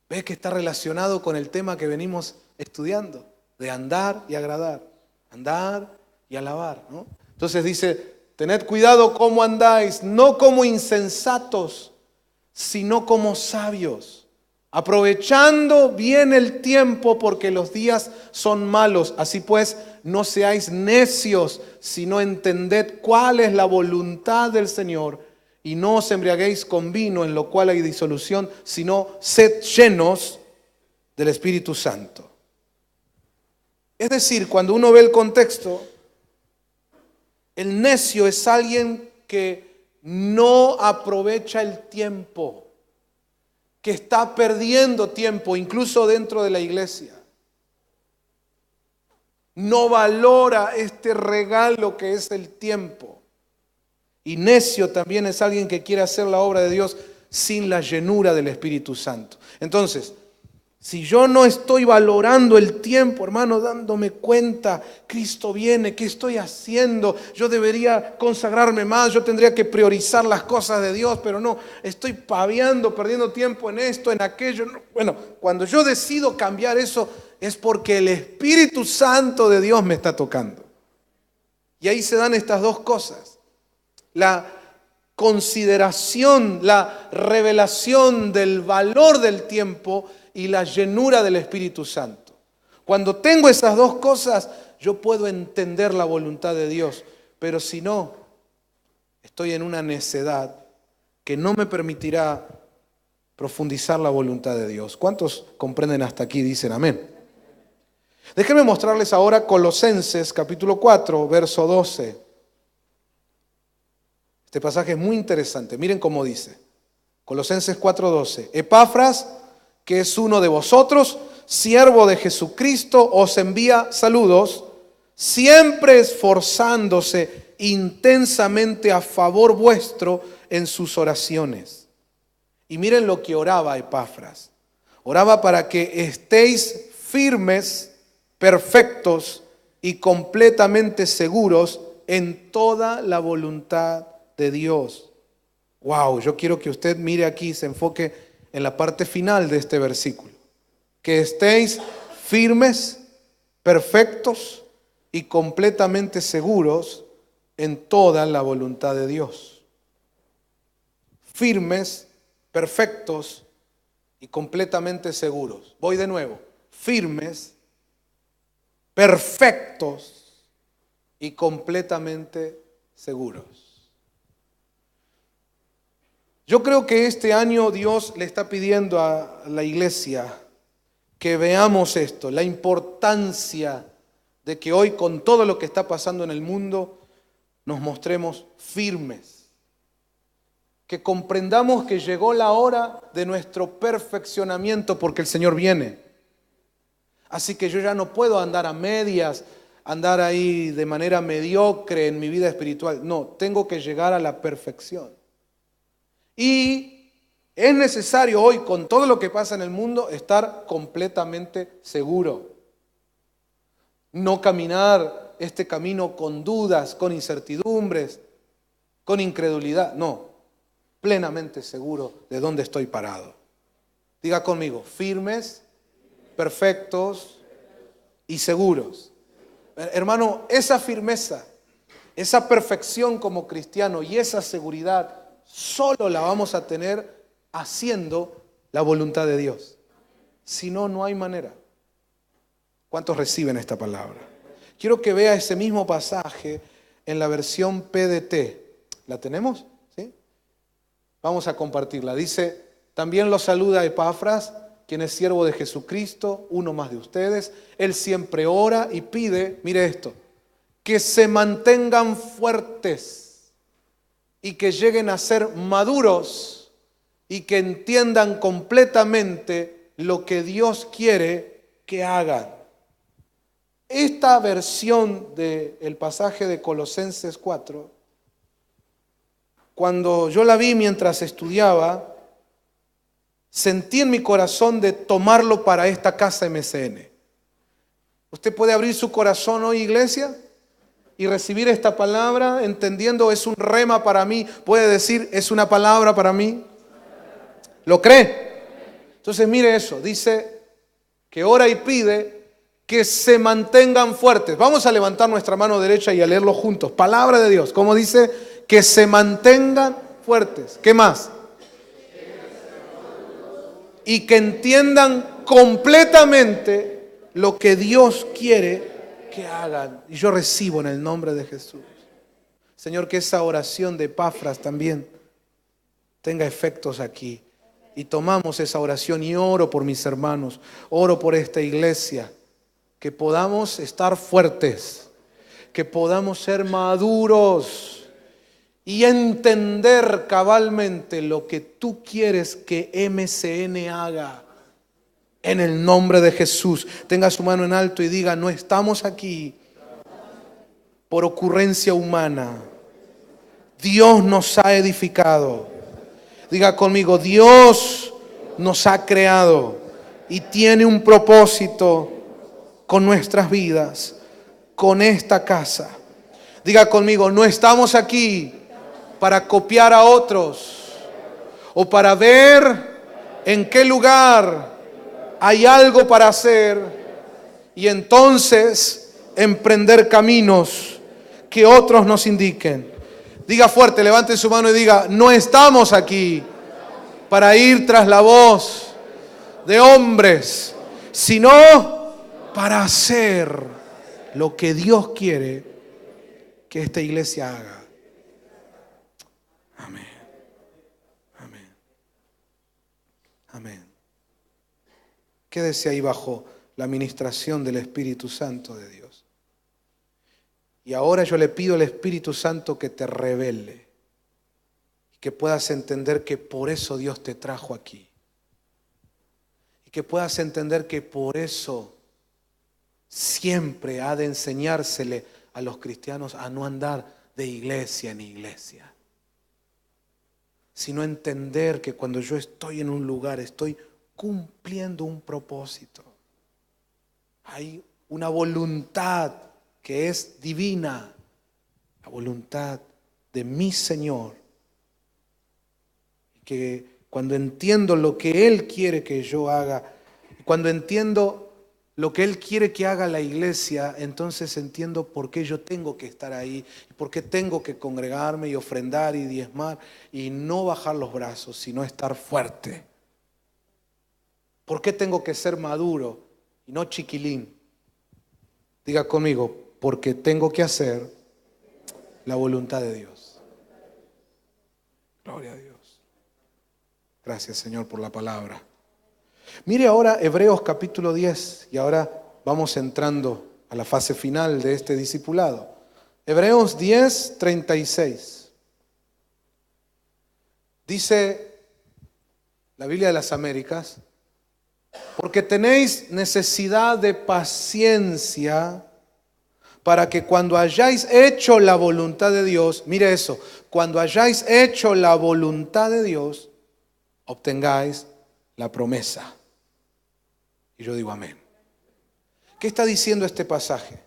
¿Ves que está relacionado con el tema que venimos estudiando? De andar y agradar, andar y alabar, ¿no? Entonces dice: tened cuidado cómo andáis, no como insensatos, sino como sabios, aprovechando bien el tiempo, porque los días son malos. Así pues, no seáis necios, sino entended cuál es la voluntad del Señor, y no os embriaguéis con vino, en lo cual hay disolución, sino sed llenos del Espíritu Santo. Es decir, cuando uno ve el contexto, el necio es alguien que no aprovecha el tiempo, que está perdiendo tiempo, incluso dentro de la iglesia. No valora este regalo que es el tiempo. Y necio también es alguien que quiere hacer la obra de Dios sin la llenura del Espíritu Santo. Entonces, si yo no estoy valorando el tiempo, hermano, dándome cuenta, Cristo viene, ¿qué estoy haciendo? Yo debería consagrarme más, yo tendría que priorizar las cosas de Dios, pero no, estoy paviando, perdiendo tiempo en esto, en aquello. Bueno, cuando yo decido cambiar eso, es porque el Espíritu Santo de Dios me está tocando. Y ahí se dan estas dos cosas: la consideración, la revelación del valor del tiempo y la llenura del Espíritu Santo. Cuando tengo esas dos cosas, yo puedo entender la voluntad de Dios. Pero si no, estoy en una necedad que no me permitirá profundizar la voluntad de Dios. ¿Cuántos comprenden hasta aquí? Dicen amén. Déjenme mostrarles ahora Colosenses capítulo 4, verso 12. Este pasaje es muy interesante. Miren cómo dice. Colosenses 4:12. Epafras, que es uno de vosotros, siervo de Jesucristo, os envía saludos, siempre esforzándose intensamente a favor vuestro en sus oraciones. Y miren lo que oraba Epafras. Oraba para que estéis firmes, perfectos y completamente seguros en toda la voluntad de Dios. Wow, yo quiero que usted mire aquí, se enfoque en la parte final de este versículo. Que estéis firmes, perfectos y completamente seguros en toda la voluntad de Dios. Firmes, perfectos y completamente seguros. Voy de nuevo. Firmes, perfectos y completamente seguros. Yo creo que este año Dios le está pidiendo a la iglesia que veamos esto, la importancia de que hoy, con todo lo que está pasando en el mundo, nos mostremos firmes. Que comprendamos que llegó la hora de nuestro perfeccionamiento, porque el Señor viene. Así que yo ya no puedo andar a medias, andar ahí de manera mediocre en mi vida espiritual. No, tengo que llegar a la perfección. Y es necesario hoy, con todo lo que pasa en el mundo, estar completamente seguro. No caminar este camino con dudas, con incertidumbres, con incredulidad. No, plenamente seguro de dónde estoy parado. Diga conmigo: firmes, perfectos y seguros. Hermano, esa firmeza, esa perfección como cristiano y esa seguridad solo la vamos a tener haciendo la voluntad de Dios. Si no, no hay manera. ¿Cuántos reciben esta palabra? Quiero que vea ese mismo pasaje en la versión PDT. ¿La tenemos? ¿Sí? Vamos a compartirla. Dice: también los saluda Epafras, quien es siervo de Jesucristo, uno más de ustedes. Él siempre ora y pide, mire esto, que se mantengan fuertes y que lleguen a ser maduros y que entiendan completamente lo que Dios quiere que hagan. Esta versión del pasaje de Colosenses 4, cuando yo la vi mientras estudiaba, sentí en mi corazón de tomarlo para esta casa MCN. Usted puede abrir su corazón hoy, iglesia, y recibir esta palabra, entendiendo es un rema para mí. Puede decir, es una palabra para mí. ¿Lo cree? Entonces mire eso, dice que ora y pide que se mantengan fuertes. Vamos a levantar nuestra mano derecha y a leerlo juntos. Palabra de Dios, ¿cómo dice? Que se mantengan fuertes. ¿Qué más? Y que entiendan completamente lo que Dios quiere que hagan. Y yo recibo en el nombre de Jesús. Señor, que esa oración de Epafras también tenga efectos aquí. Y tomamos esa oración y oro por mis hermanos, oro por esta iglesia, que podamos estar fuertes, que podamos ser maduros y entender cabalmente lo que tú quieres que MCN haga. En el nombre de Jesús, tenga su mano en alto y diga, no estamos aquí por ocurrencia humana. Dios nos ha edificado. Diga conmigo, Dios nos ha creado y tiene un propósito con nuestras vidas, con esta casa. Diga conmigo, no estamos aquí para copiar a otros o para ver en qué lugar hay algo para hacer y entonces emprender caminos que otros nos indiquen. Diga fuerte, levante su mano y diga, no estamos aquí para ir tras la voz de hombres, sino para hacer lo que Dios quiere que esta iglesia haga. Amén. Amén. Amén. Quédese ahí bajo la administración del Espíritu Santo de Dios. Y ahora yo le pido al Espíritu Santo que te revele, que puedas entender que por eso Dios te trajo aquí. Y que puedas entender que por eso siempre ha de enseñársele a los cristianos a no andar de iglesia en iglesia, sino entender que cuando yo estoy en un lugar estoy cumpliendo un propósito. Hay una voluntad que es divina, la voluntad de mi Señor. Y que cuando entiendo lo que Él quiere que yo haga, cuando entiendo lo que Él quiere que haga la iglesia, entonces entiendo por qué yo tengo que estar ahí, por qué tengo que congregarme y ofrendar y diezmar y no bajar los brazos, sino estar fuerte. ¿Por qué tengo que ser maduro y no chiquilín? Diga conmigo, porque tengo que hacer la voluntad de Dios. Gloria a Dios. Gracias, Señor, por la palabra. Mire ahora Hebreos capítulo 10 y ahora vamos entrando a la fase final de este discipulado. Hebreos 10, 36. Dice la Biblia de las Américas, porque tenéis necesidad de paciencia para que cuando hayáis hecho la voluntad de Dios, mire eso, cuando hayáis hecho la voluntad de Dios, obtengáis la promesa. Y yo digo amén. ¿Qué está diciendo este pasaje?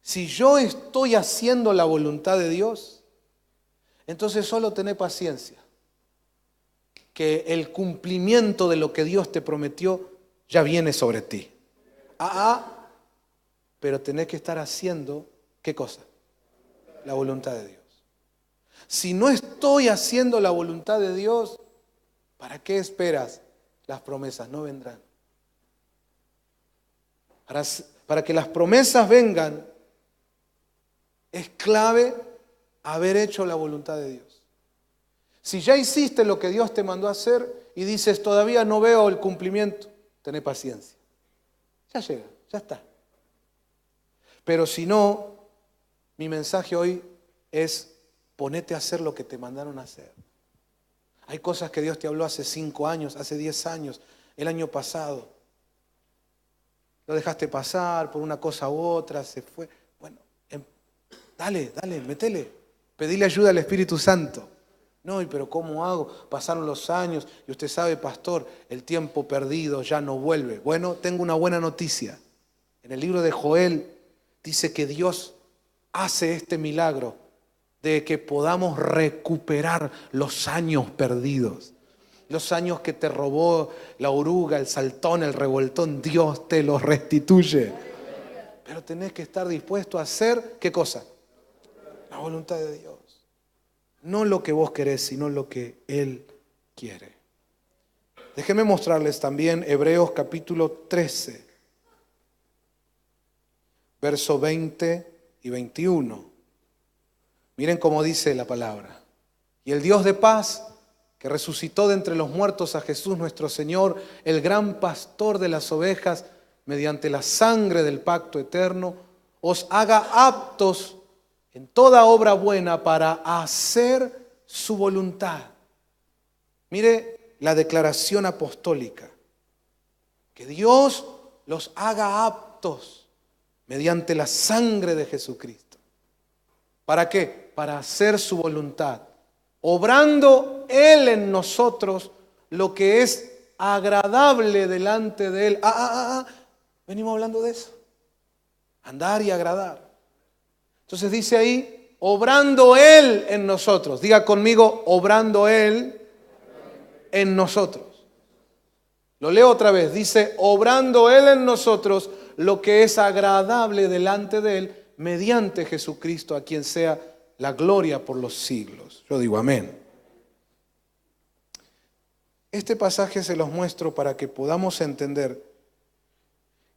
Si yo estoy haciendo la voluntad de Dios, entonces solo tené paciencia, que el cumplimiento de lo que Dios te prometió ya viene sobre ti. Pero tenés que estar haciendo, ¿qué cosa? La voluntad de Dios. Si no estoy haciendo la voluntad de Dios, ¿para qué esperas? Las promesas no vendrán. Para que las promesas vengan, es clave haber hecho la voluntad de Dios. Si ya hiciste lo que Dios te mandó a hacer y dices, todavía no veo el cumplimiento, tené paciencia. Ya llega, ya está. Pero si no, mi mensaje hoy es ponete a hacer lo que te mandaron a hacer. Hay cosas que Dios te habló hace 5 años, hace 10 años, el año pasado? Lo dejaste pasar por una cosa u otra, se fue. Bueno, dale, métele. Pedile ayuda al Espíritu Santo. No, pero ¿cómo hago? Pasaron los años y usted sabe, pastor, el tiempo perdido ya no vuelve. Bueno, tengo una buena noticia. En el libro de Joel dice que Dios hace este milagro de que podamos recuperar los años perdidos. Los años que te robó la oruga, el saltón, el revoltón, Dios te los restituye. Pero tenés que estar dispuesto a hacer, ¿qué cosa? La voluntad de Dios. No lo que vos querés, sino lo que Él quiere. Déjenme mostrarles también Hebreos capítulo 13, verso 20 y 21. Miren cómo dice la palabra. Y el Dios de paz, que resucitó de entre los muertos a Jesús nuestro Señor, el gran pastor de las ovejas, mediante la sangre del pacto eterno, os haga aptos en toda obra buena para hacer su voluntad. Mire la declaración apostólica. Que Dios los haga aptos mediante la sangre de Jesucristo. ¿Para qué? Para hacer su voluntad. Obrando Él en nosotros lo que es agradable delante de Él. Venimos hablando de eso. Andar y agradar. Entonces dice ahí, obrando Él en nosotros. Diga conmigo, obrando Él en nosotros. Lo leo otra vez. Dice, obrando Él en nosotros lo que es agradable delante de Él, mediante Jesucristo, a quien sea la gloria por los siglos. Yo digo amén. Este pasaje se los muestro para que podamos entender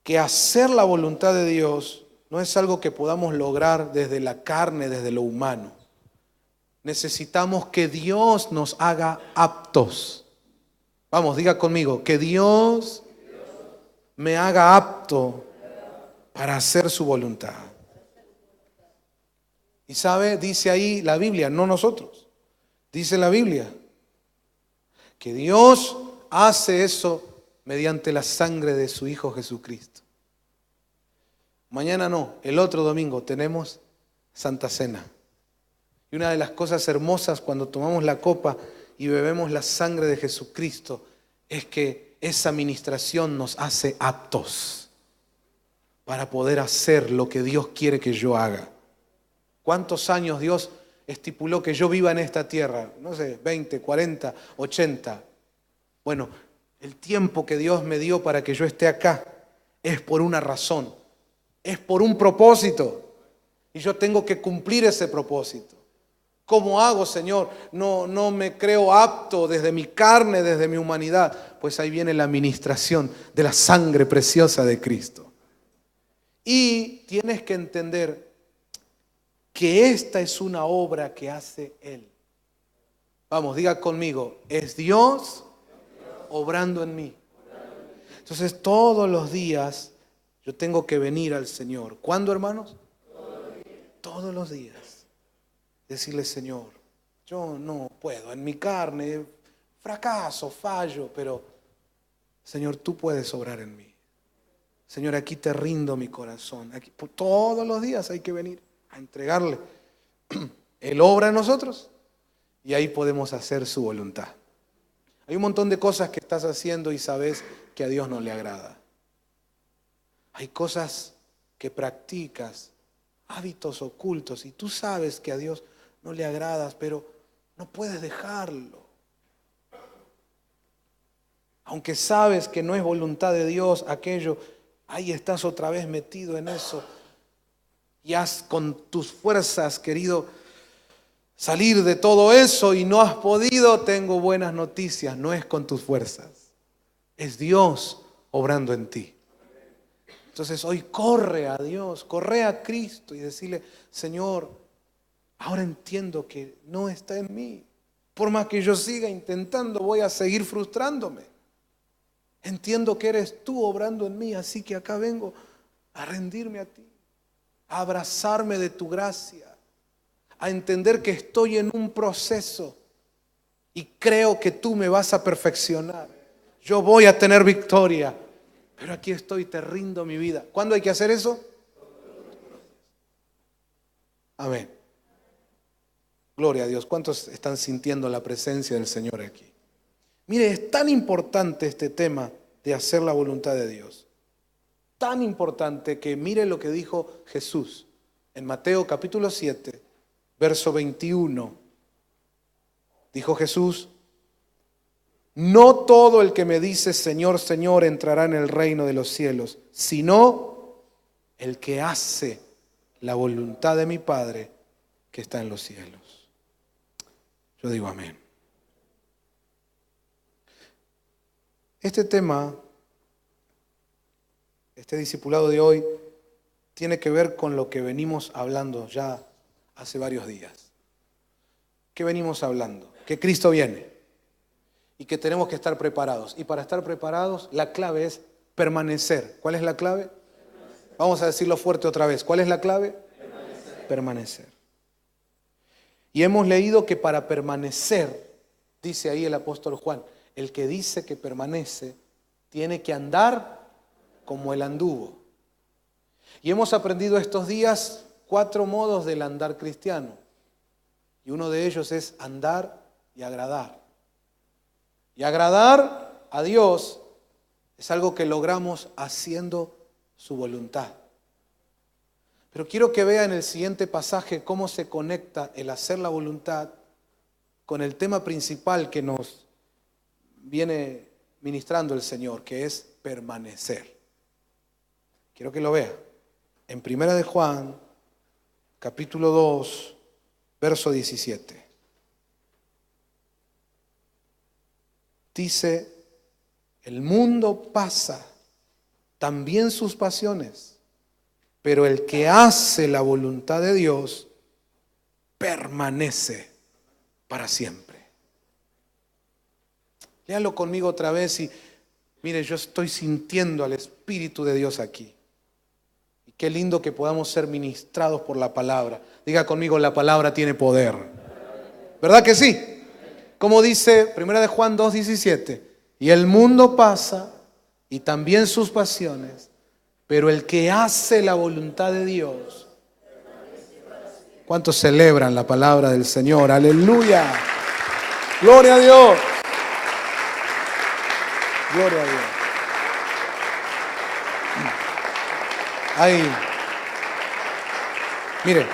que hacer la voluntad de Dios no es algo que podamos lograr desde la carne, desde lo humano. Necesitamos que Dios nos haga aptos. Vamos, diga conmigo, que Dios me haga apto para hacer su voluntad. Y sabe, dice ahí la Biblia, no nosotros. Dice la Biblia que Dios hace eso mediante la sangre de su Hijo Jesucristo. Mañana no, el otro domingo tenemos Santa Cena. Y una de las cosas hermosas cuando tomamos la copa y bebemos la sangre de Jesucristo es que esa ministración nos hace aptos para poder hacer lo que Dios quiere que yo haga. ¿Cuántos años Dios estipuló que yo viva en esta tierra? No sé, 20, 40, 80. Bueno, el tiempo que Dios me dio para que yo esté acá es por una razón. Es por un propósito y yo tengo que cumplir ese propósito. ¿Cómo hago, Señor? No me creo apto desde mi carne, desde mi humanidad. Pues ahí viene la ministración de la sangre preciosa de Cristo. Y tienes que entender que esta es una obra que hace Él. Vamos, diga conmigo, es Dios obrando en mí. Entonces todos los días yo tengo que venir al Señor. ¿Cuándo, hermanos? Todos los días. Decirle, Señor, yo no puedo, en mi carne, fracaso, fallo, pero Señor, tú puedes obrar en mí. Señor, aquí te rindo mi corazón. Aquí, todos los días hay que venir a entregarle. Él obra en nosotros y ahí podemos hacer su voluntad. Hay un montón de cosas que estás haciendo y sabes que a Dios no le agrada. Hay cosas que practicas, hábitos ocultos, y tú sabes que a Dios no le agradas, pero no puedes dejarlo. Aunque sabes que no es voluntad de Dios aquello, ahí estás otra vez metido en eso. Y has con tus fuerzas querido salir de todo eso y no has podido. Tengo buenas noticias, no es con tus fuerzas, es Dios obrando en ti. Entonces hoy corre a Dios, corre a Cristo y decirle, Señor, ahora entiendo que no está en mí. Por más que yo siga intentando, voy a seguir frustrándome. Entiendo que eres tú obrando en mí, así que acá vengo a rendirme a ti, a abrazarme de tu gracia, a entender que estoy en un proceso y creo que tú me vas a perfeccionar. yo voy a tener victoria. Pero aquí estoy, te rindo mi vida. ¿Cuándo hay que hacer eso? Amén. Gloria a Dios. ¿Cuántos están sintiendo la presencia del Señor aquí? Mire, es tan importante este tema de hacer la voluntad de Dios. Tan importante que mire lo que dijo Jesús en Mateo capítulo 7, verso 21. Dijo Jesús: no todo el que me dice Señor, Señor entrará en el reino de los cielos, sino el que hace la voluntad de mi Padre que está en los cielos. Yo digo amén. Este tema, este discipulado de hoy, tiene que ver con lo que venimos hablando ya hace varios días. ¿Qué venimos hablando? Que Cristo viene y que tenemos que estar preparados. Y para estar preparados, la clave es permanecer. ¿Cuál es la clave? Vamos a decirlo fuerte otra vez. ¿Cuál es la clave? Permanecer. Y hemos leído que para permanecer, dice ahí el apóstol Juan, el que dice que permanece tiene que andar como él anduvo. Y hemos aprendido estos días 4 modos del andar cristiano. Y uno de ellos es andar y agradar. Y agradar a Dios es algo que logramos haciendo su voluntad. Pero quiero que vea en el siguiente pasaje cómo se conecta el hacer la voluntad con el tema principal que nos viene ministrando el Señor, que es permanecer. Quiero que lo vea. En Primera de Juan, capítulo 2, verso 17. Dice: el mundo pasa, también sus pasiones, pero el que hace la voluntad de Dios permanece para siempre. Léalo conmigo otra vez y mire, yo estoy sintiendo al Espíritu de Dios aquí. Y qué lindo que podamos ser ministrados por la palabra. Diga conmigo, la palabra tiene poder. ¿Verdad que sí? Como dice 1 de Juan 2:17, y el mundo pasa y también sus pasiones, pero el que hace la voluntad de Dios. ¿Cuántos celebran la palabra del Señor? Aleluya. Gloria a Dios. Gloria a Dios. Ahí. Mire,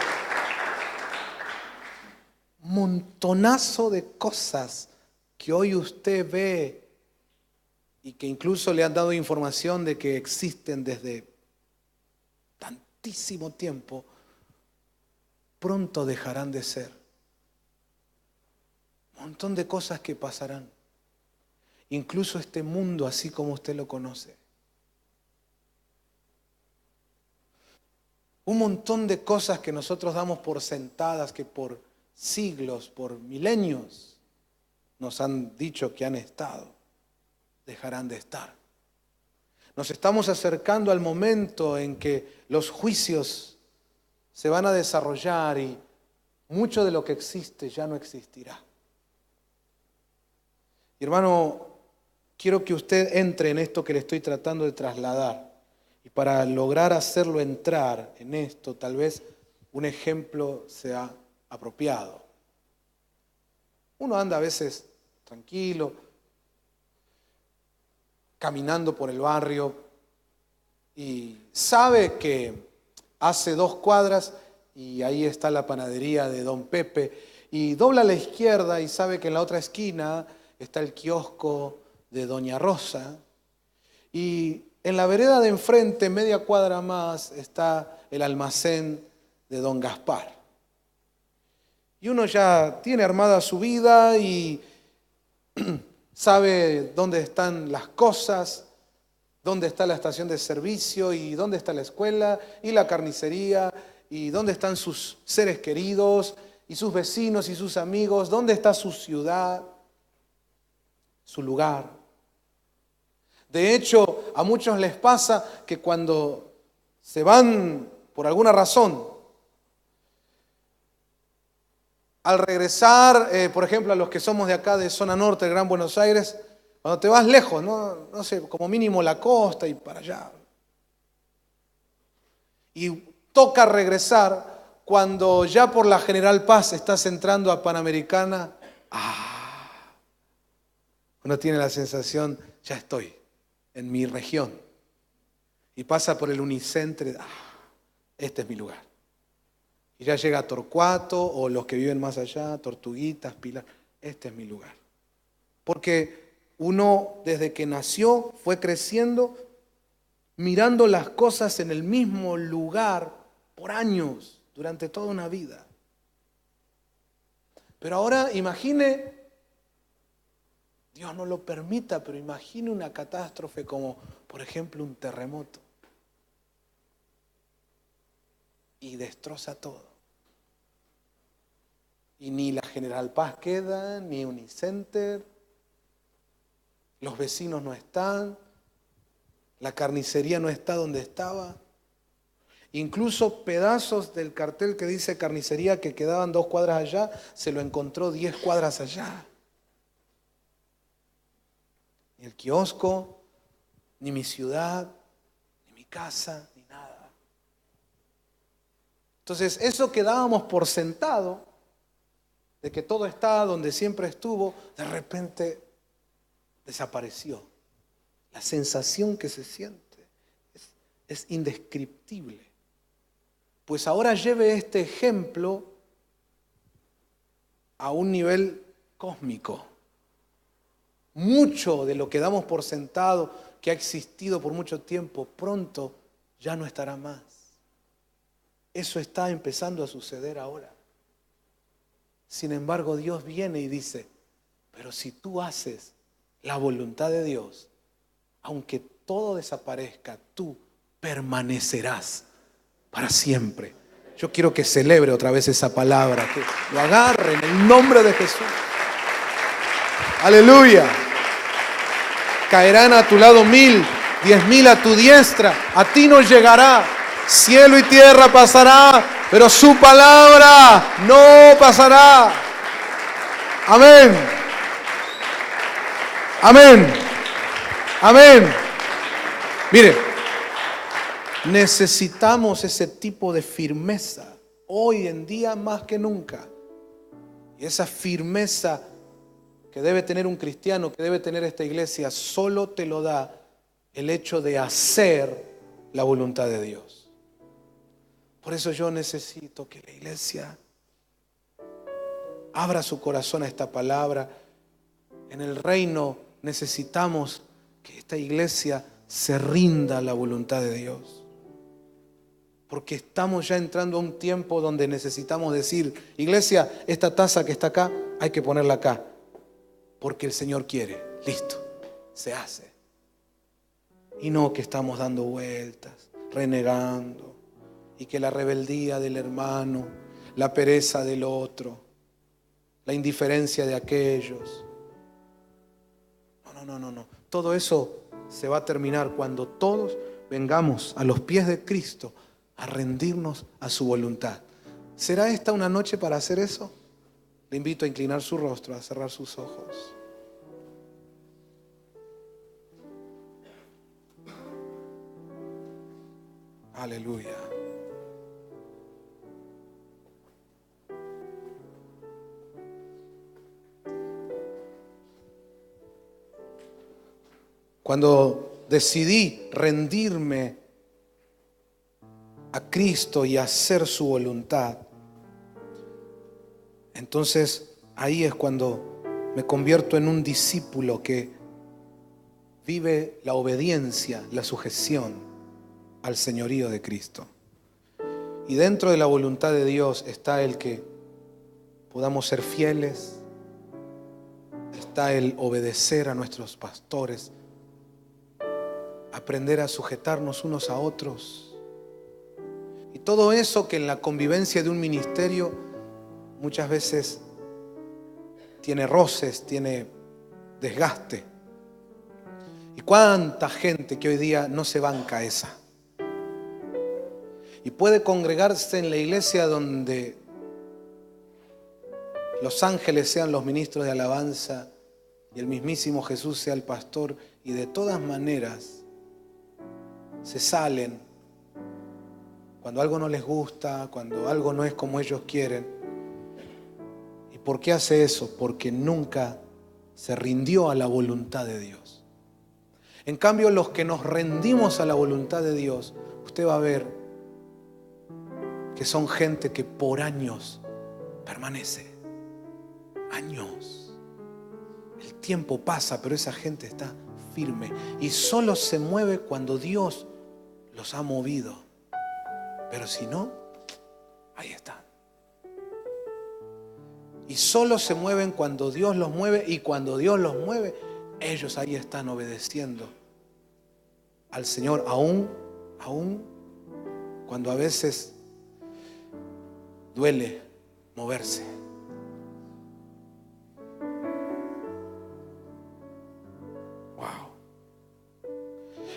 montonazo de cosas que hoy usted ve y que incluso le han dado información de que existen desde tantísimo tiempo, pronto dejarán de ser. Un montón de cosas que pasarán. Incluso este mundo así como usted lo conoce. Un montón de cosas que nosotros damos por sentadas, que por siglos, por milenios, nos han dicho que han estado, dejarán de estar. Nos estamos acercando al momento en que los juicios se van a desarrollar y mucho de lo que existe ya no existirá. Y hermano, quiero que usted entre en esto que le estoy tratando de trasladar. Y para lograr hacerlo entrar en esto, tal vez un ejemplo sea apropiado. Uno anda a veces tranquilo, caminando por el barrio y sabe que hace 2 cuadras y ahí está la panadería de Don Pepe y dobla a la izquierda y sabe que en la otra esquina está el kiosco de Doña Rosa y en la vereda de enfrente, media cuadra más, está el almacén de Don Gaspar. Y uno ya tiene armada su vida y sabe dónde están las cosas, dónde está la estación de servicio y dónde está la escuela y la carnicería y dónde están sus seres queridos y sus vecinos y sus amigos, dónde está su ciudad, su lugar. De hecho, a muchos les pasa que cuando se van por alguna razón, al regresar, por ejemplo, a los que somos de acá de zona norte, del Gran Buenos Aires, Cuando te vas lejos, no sé, como mínimo la costa y para allá. Y toca regresar cuando ya por la General Paz estás entrando a Panamericana. Uno tiene la sensación, ya estoy en mi región. Y pasa por el Unicenter, este es mi lugar. Y ya llega a Torcuato o los que viven más allá, Tortuguitas, Pilar, este es mi lugar. Porque uno desde que nació fue creciendo mirando las cosas en el mismo lugar por años, durante toda una vida. Pero ahora imagine, Dios no lo permita, pero imagine una catástrofe como, por ejemplo, un terremoto. Y destroza todo. Y ni la General Paz queda, ni Unicenter, los vecinos no están, la carnicería no está donde estaba. Incluso pedazos del cartel que dice carnicería que quedaban 2 cuadras allá, se lo encontró 10 cuadras allá. Ni el kiosco, ni mi ciudad, ni mi casa, ni nada. Entonces, eso que dábamos por sentado, de que todo está donde siempre estuvo, de repente desapareció. La sensación que se siente es indescriptible. Pues ahora lleve este ejemplo a un nivel cósmico. Mucho de lo que damos por sentado, que ha existido por mucho tiempo, pronto ya no estará más. Eso está empezando a suceder ahora. Sin embargo, Dios viene y dice, pero si tú haces la voluntad de Dios, aunque todo desaparezca, tú permanecerás para siempre. Yo quiero que celebre otra vez esa palabra, que lo agarre en el nombre de Jesús. Aleluya. Caerán a tu lado 1000, 10.000 a tu diestra, a ti no llegará. Cielo y tierra pasará, pero su palabra no pasará. Amén. Amén. Amén. Mire, necesitamos ese tipo de firmeza hoy en día más que nunca. Y esa firmeza que debe tener un cristiano, que debe tener esta iglesia, solo te lo da el hecho de hacer la voluntad de Dios. Por eso yo necesito que la iglesia abra su corazón a esta palabra. En el reino necesitamos que esta iglesia se rinda a la voluntad de Dios. Porque estamos ya entrando a un tiempo donde necesitamos decir, iglesia, esta taza que está acá, hay que ponerla acá. Porque el Señor quiere. Listo, se hace. Y no que estamos dando vueltas, renegando. Y que la rebeldía del hermano, la pereza del otro, la indiferencia de aquellos. No. Todo eso se va a terminar cuando todos vengamos a los pies de Cristo a rendirnos a su voluntad. ¿Será esta una noche para hacer eso? Le invito a inclinar su rostro, a cerrar sus ojos. Aleluya. Cuando decidí rendirme a Cristo y hacer su voluntad, entonces ahí es cuando me convierto en un discípulo que vive la obediencia, la sujeción al señorío de Cristo. Y dentro de la voluntad de Dios está el que podamos ser fieles, está el obedecer a nuestros pastores, aprender a sujetarnos unos a otros. Y todo eso que en la convivencia de un ministerio muchas veces tiene roces, tiene desgaste. Y cuánta gente que hoy día no se banca esa. Y puede congregarse en la iglesia donde los ángeles sean los ministros de alabanza y el mismísimo Jesús sea el pastor y de todas maneras se salen cuando algo no les gusta, cuando algo no es como ellos quieren. ¿Y por qué hace eso? Porque nunca se rindió a la voluntad de Dios. En cambio, los que nos rendimos a la voluntad de Dios, usted va a ver que son gente que por años permanece. Años. El tiempo pasa, pero esa gente está firme y solo se mueve cuando Dios los ha movido. Pero si no, ahí están. Y solo se mueven cuando Dios los mueve, y cuando Dios los mueve, ellos ahí están obedeciendo al Señor, aún cuando a veces duele moverse. Wow.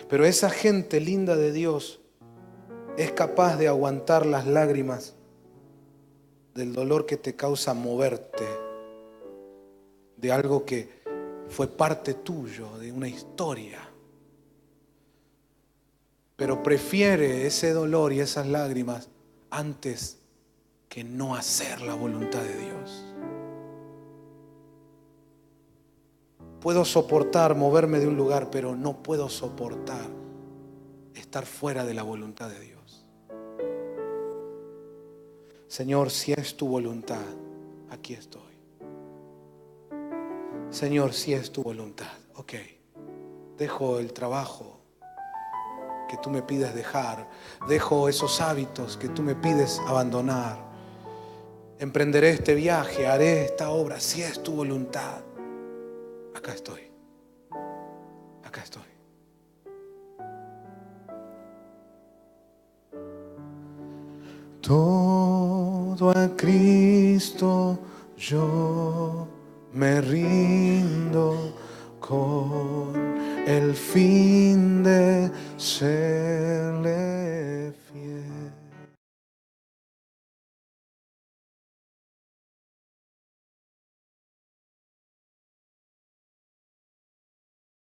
Pero esa gente linda de Dios es capaz de aguantar las lágrimas del dolor que te causa moverte, de algo que fue parte tuyo, de una historia. Pero prefiere ese dolor y esas lágrimas antes que no hacer la voluntad de Dios. Puedo soportar moverme de un lugar, pero no puedo soportar estar fuera de la voluntad de Dios. Señor, si es tu voluntad, aquí estoy. Señor, si es tu voluntad, ok. Dejo el trabajo que tú me pides dejar. Dejo esos hábitos que tú me pides abandonar. Emprenderé este viaje, haré esta obra, si es tu voluntad. Acá estoy. Acá estoy. Todo a Cristo yo me rindo con el fin de ser